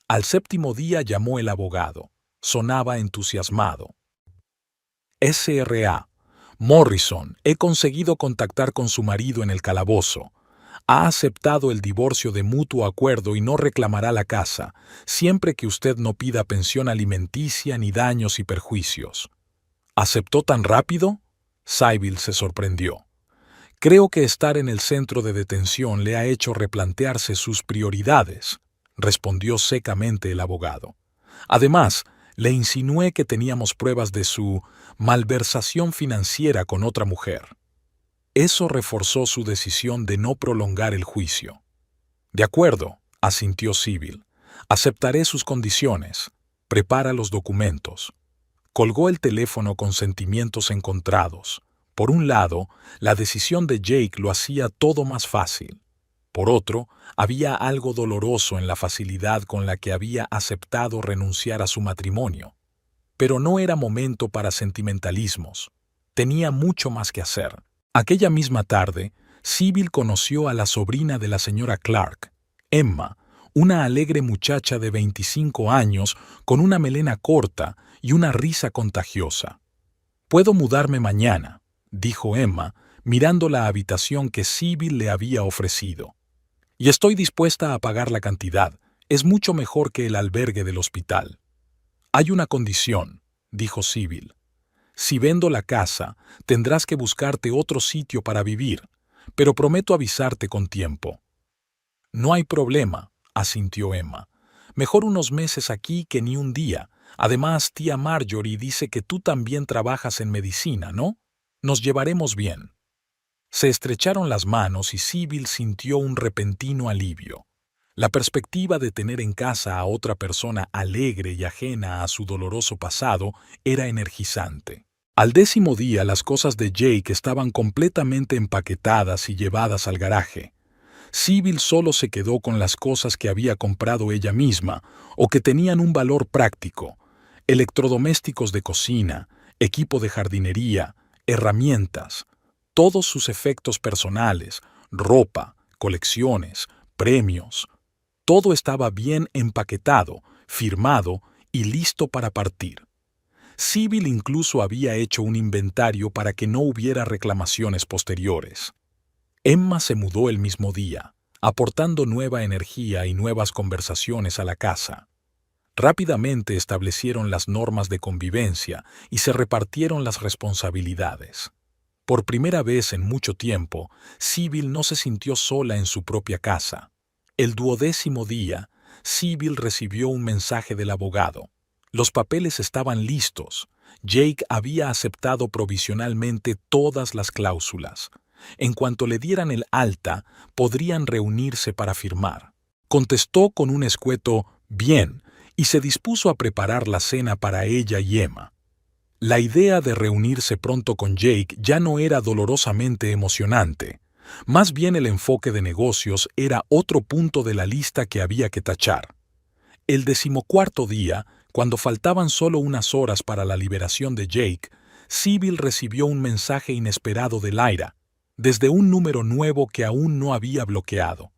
A: Al séptimo día llamó el abogado. Sonaba entusiasmado. SRA. Morrison, he conseguido contactar con su marido en el calabozo. Ha aceptado el divorcio de mutuo acuerdo y no reclamará la casa, siempre que usted no pida pensión alimenticia ni daños y perjuicios. ¿Aceptó tan rápido? Sybil se sorprendió. Creo que estar en el centro de detención le ha hecho replantearse sus prioridades, respondió secamente el abogado. Además, le insinué que teníamos pruebas de su malversación financiera con otra mujer. Eso reforzó su decisión de no prolongar el juicio. De acuerdo, asintió Sybil. Aceptaré sus condiciones. Prepara los documentos. Colgó el teléfono con sentimientos encontrados. Por un lado, la decisión de Jake lo hacía todo más fácil. Por otro, había algo doloroso en la facilidad con la que había aceptado renunciar a su matrimonio. Pero no era momento para sentimentalismos. Tenía mucho más que hacer. Aquella misma tarde, Sybil conoció a la sobrina de la señora Clark, Emma, una alegre muchacha de 25 años con una melena corta y una risa contagiosa. «Puedo mudarme mañana», dijo Emma, mirando la habitación que Sybil le había ofrecido. «Y estoy dispuesta a pagar la cantidad. Es mucho mejor que el albergue del hospital». «Hay una condición», dijo Sybil. «Si vendo la casa, tendrás que buscarte otro sitio para vivir, pero prometo avisarte con tiempo». «No hay problema», asintió Emma. «Mejor unos meses aquí que ni un día. Además, tía Marjorie dice que tú también trabajas en medicina, ¿no? Nos llevaremos bien». Se estrecharon las manos y Sybil sintió un repentino alivio. La perspectiva de tener en casa a otra persona alegre y ajena a su doloroso pasado era energizante. Al 10º día las cosas de Jake estaban completamente empaquetadas y llevadas al garaje. Sybil solo se quedó con las cosas que había comprado ella misma o que tenían un valor práctico: electrodomésticos de cocina, equipo de jardinería, herramientas, todos sus efectos personales, ropa, colecciones, premios. Todo estaba bien empaquetado, firmado y listo para partir. Sybil incluso había hecho un inventario para que no hubiera reclamaciones posteriores. Emma se mudó el mismo día, aportando nueva energía y nuevas conversaciones a la casa. Rápidamente establecieron las normas de convivencia y se repartieron las responsabilidades. Por primera vez en mucho tiempo, Sybil no se sintió sola en su propia casa. El 12º día, Sybil recibió un mensaje del abogado. Los papeles estaban listos. Jake había aceptado provisionalmente todas las cláusulas. En cuanto le dieran el alta, podrían reunirse para firmar. Contestó con un escueto «bien» y se dispuso a preparar la cena para ella y Emma. La idea de reunirse pronto con Jake ya no era dolorosamente emocionante. Más bien el enfoque de negocios era otro punto de la lista que había que tachar. El 14º día, cuando faltaban solo unas horas para la liberación de Jake, Sybil recibió un mensaje inesperado de Lyra, desde un número nuevo que aún no había bloqueado.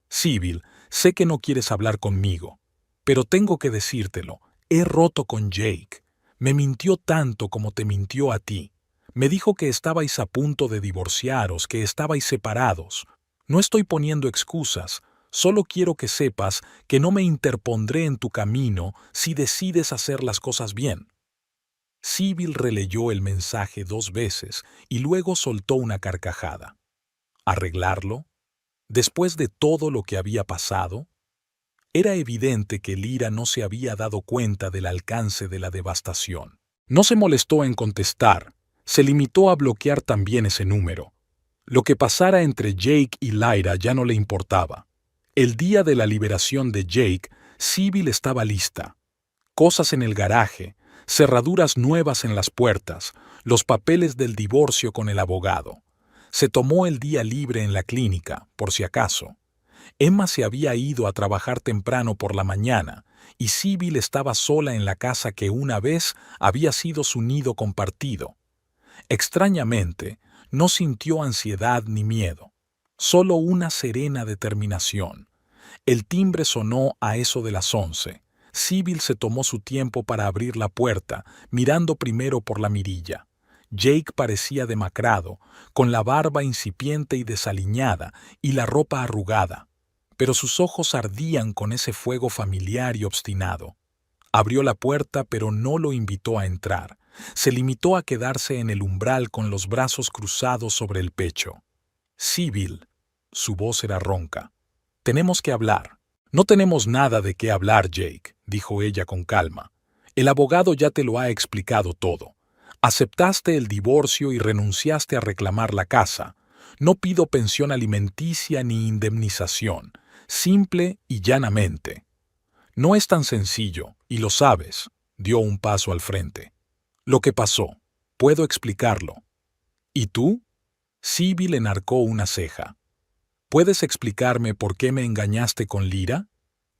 A: «Sybil, sé que no quieres hablar conmigo, pero tengo que decírtelo. He roto con Jake. Me mintió tanto como te mintió a ti. Me dijo que estabais a punto de divorciaros, que estabais separados. No estoy poniendo excusas, solo quiero que sepas que no me interpondré en tu camino si decides hacer las cosas bien». Sybil releyó el mensaje 2 veces y luego soltó una carcajada. ¿Arreglarlo? Después de todo lo que había pasado, era evidente que Lyra no se había dado cuenta del alcance de la devastación. No se molestó en contestar, se limitó a bloquear también ese número. Lo que pasara entre Jake y Lyra ya no le importaba. El día de la liberación de Jake, Sybil estaba lista. Cosas en el garaje, cerraduras nuevas en las puertas, los papeles del divorcio con el abogado. Se tomó el día libre en la clínica, por si acaso. Emma se había ido a trabajar temprano por la mañana, y Sybil estaba sola en la casa que una vez había sido su nido compartido. Extrañamente, no sintió ansiedad ni miedo, solo una serena determinación. El timbre sonó a eso de las 11. Sybil se tomó su tiempo para abrir la puerta, mirando primero por la mirilla. Jake parecía demacrado, con la barba incipiente y desaliñada y la ropa arrugada, pero sus ojos ardían con ese fuego familiar y obstinado. Abrió la puerta, pero no lo invitó a entrar. Se limitó a quedarse en el umbral con los brazos cruzados sobre el pecho. Sybil, su voz era ronca. Tenemos que hablar. No tenemos nada de qué hablar, Jake, dijo ella con calma. El abogado ya te lo ha explicado todo. Aceptaste el divorcio y renunciaste a reclamar la casa. No pido pensión alimenticia ni indemnización. Simple y llanamente. No es tan sencillo, y lo sabes, dio un paso al frente. Lo que pasó, puedo explicarlo. ¿Y tú? Sybil enarcó una ceja. ¿Puedes explicarme por qué me engañaste con Lyra?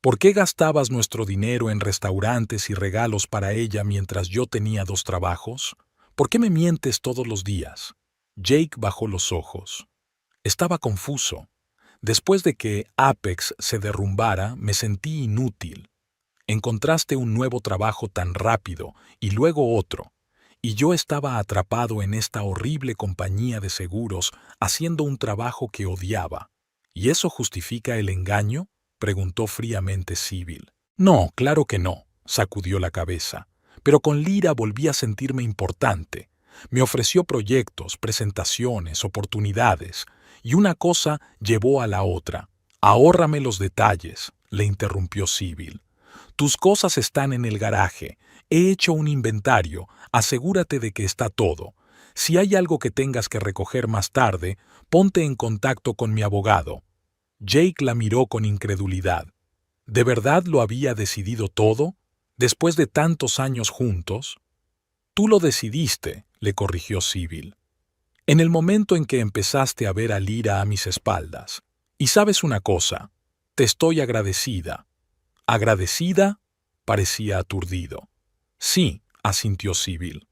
A: ¿Por qué gastabas nuestro dinero en restaurantes y regalos para ella mientras yo tenía 2 trabajos? ¿Por qué me mientes todos los días? Jake bajó los ojos. Estaba confuso. Después de que Apex se derrumbara, me sentí inútil. Encontraste un nuevo trabajo tan rápido y luego otro, y yo estaba atrapado en esta horrible compañía de seguros haciendo un trabajo que odiaba. ¿Y eso justifica el engaño?, preguntó fríamente Sybil. No, claro que no, sacudió la cabeza. Pero con Lyra volví a sentirme importante. Me ofreció proyectos, presentaciones, oportunidades, y una cosa llevó a la otra. Ahórrame los detalles, le interrumpió Sybil. Tus cosas están en el garaje. He hecho un inventario. Asegúrate de que está todo. Si hay algo que tengas que recoger más tarde, ponte en contacto con mi abogado. Jake la miró con incredulidad. ¿De verdad lo había decidido todo? ¿Después de tantos años juntos? Tú lo decidiste, le corrigió Sybil. En el momento en que empezaste a ver a Lyra a mis espaldas. Y sabes una cosa, te estoy agradecida. ¿Agradecida? Parecía aturdido. Sí, asintió Sybil.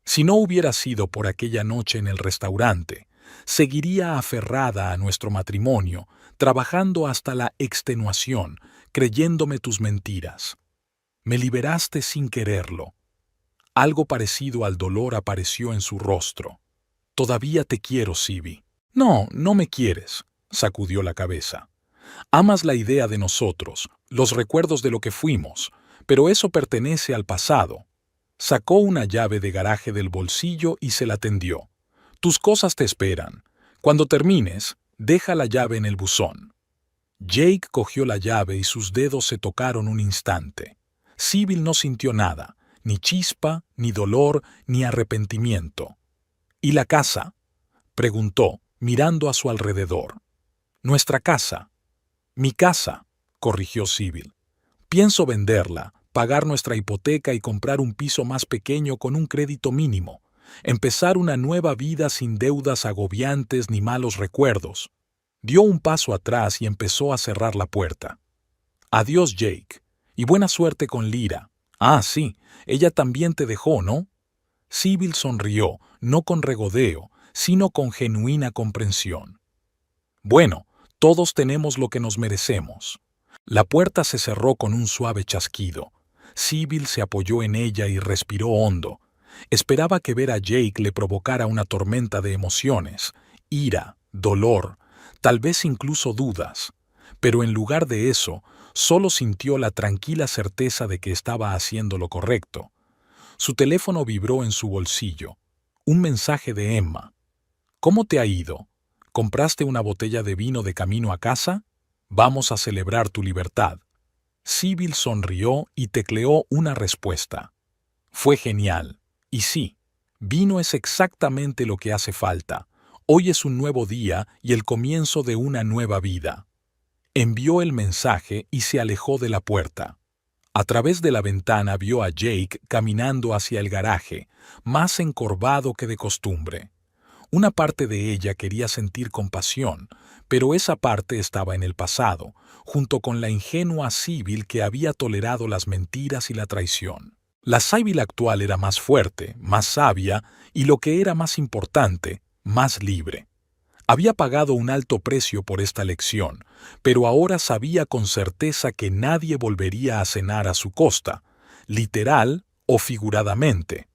A: Si no hubiera sido por aquella noche en el restaurante, seguiría aferrada a nuestro matrimonio, trabajando hasta la extenuación, creyéndome tus mentiras. Me liberaste sin quererlo. Algo parecido al dolor apareció en su rostro. Todavía te quiero, Sybil. No, no me quieres, sacudió la cabeza. Amas la idea de nosotros, los recuerdos de lo que fuimos, pero eso pertenece al pasado. Sacó una llave de garaje del bolsillo y se la tendió. Tus cosas te esperan. Cuando termines, deja la llave en el buzón. Jake cogió la llave y sus dedos se tocaron un instante. Sybil no sintió nada, ni chispa, ni dolor, ni arrepentimiento. ¿Y la casa?, preguntó, mirando a su alrededor. Nuestra casa. Mi casa, corrigió Sybil. Pienso venderla, pagar nuestra hipoteca y comprar un piso más pequeño con un crédito mínimo. Empezar una nueva vida sin deudas agobiantes ni malos recuerdos. Dio un paso atrás y empezó a cerrar la puerta. Adiós, Jake. Y buena suerte con Lyra. Ah, sí, ella también te dejó, ¿no? Sybil sonrió, no con regodeo, sino con genuina comprensión. Bueno, todos tenemos lo que nos merecemos. La puerta se cerró con un suave chasquido. Sybil se apoyó en ella y respiró hondo. Esperaba que ver a Jake le provocara una tormenta de emociones, ira, dolor, tal vez incluso dudas. Pero en lugar de eso, solo sintió la tranquila certeza de que estaba haciendo lo correcto. Su teléfono vibró en su bolsillo. Un mensaje de Emma. ¿Cómo te ha ido? ¿Compraste una botella de vino de camino a casa? Vamos a celebrar tu libertad. Sybil sonrió y tecleó una respuesta. Fue genial. Y sí, vino es exactamente lo que hace falta. Hoy es un nuevo día y el comienzo de una nueva vida. Envió el mensaje y se alejó de la puerta. A través de la ventana vio a Jake caminando hacia el garaje, más encorvado que de costumbre. Una parte de ella quería sentir compasión, pero esa parte estaba en el pasado, junto con la ingenua Sybil que había tolerado las mentiras y la traición. La Sybil actual era más fuerte, más sabia y, lo que era más importante, más libre. Había pagado un alto precio por esta lección, pero ahora sabía con certeza que nadie volvería a cenar a su costa, literal o figuradamente.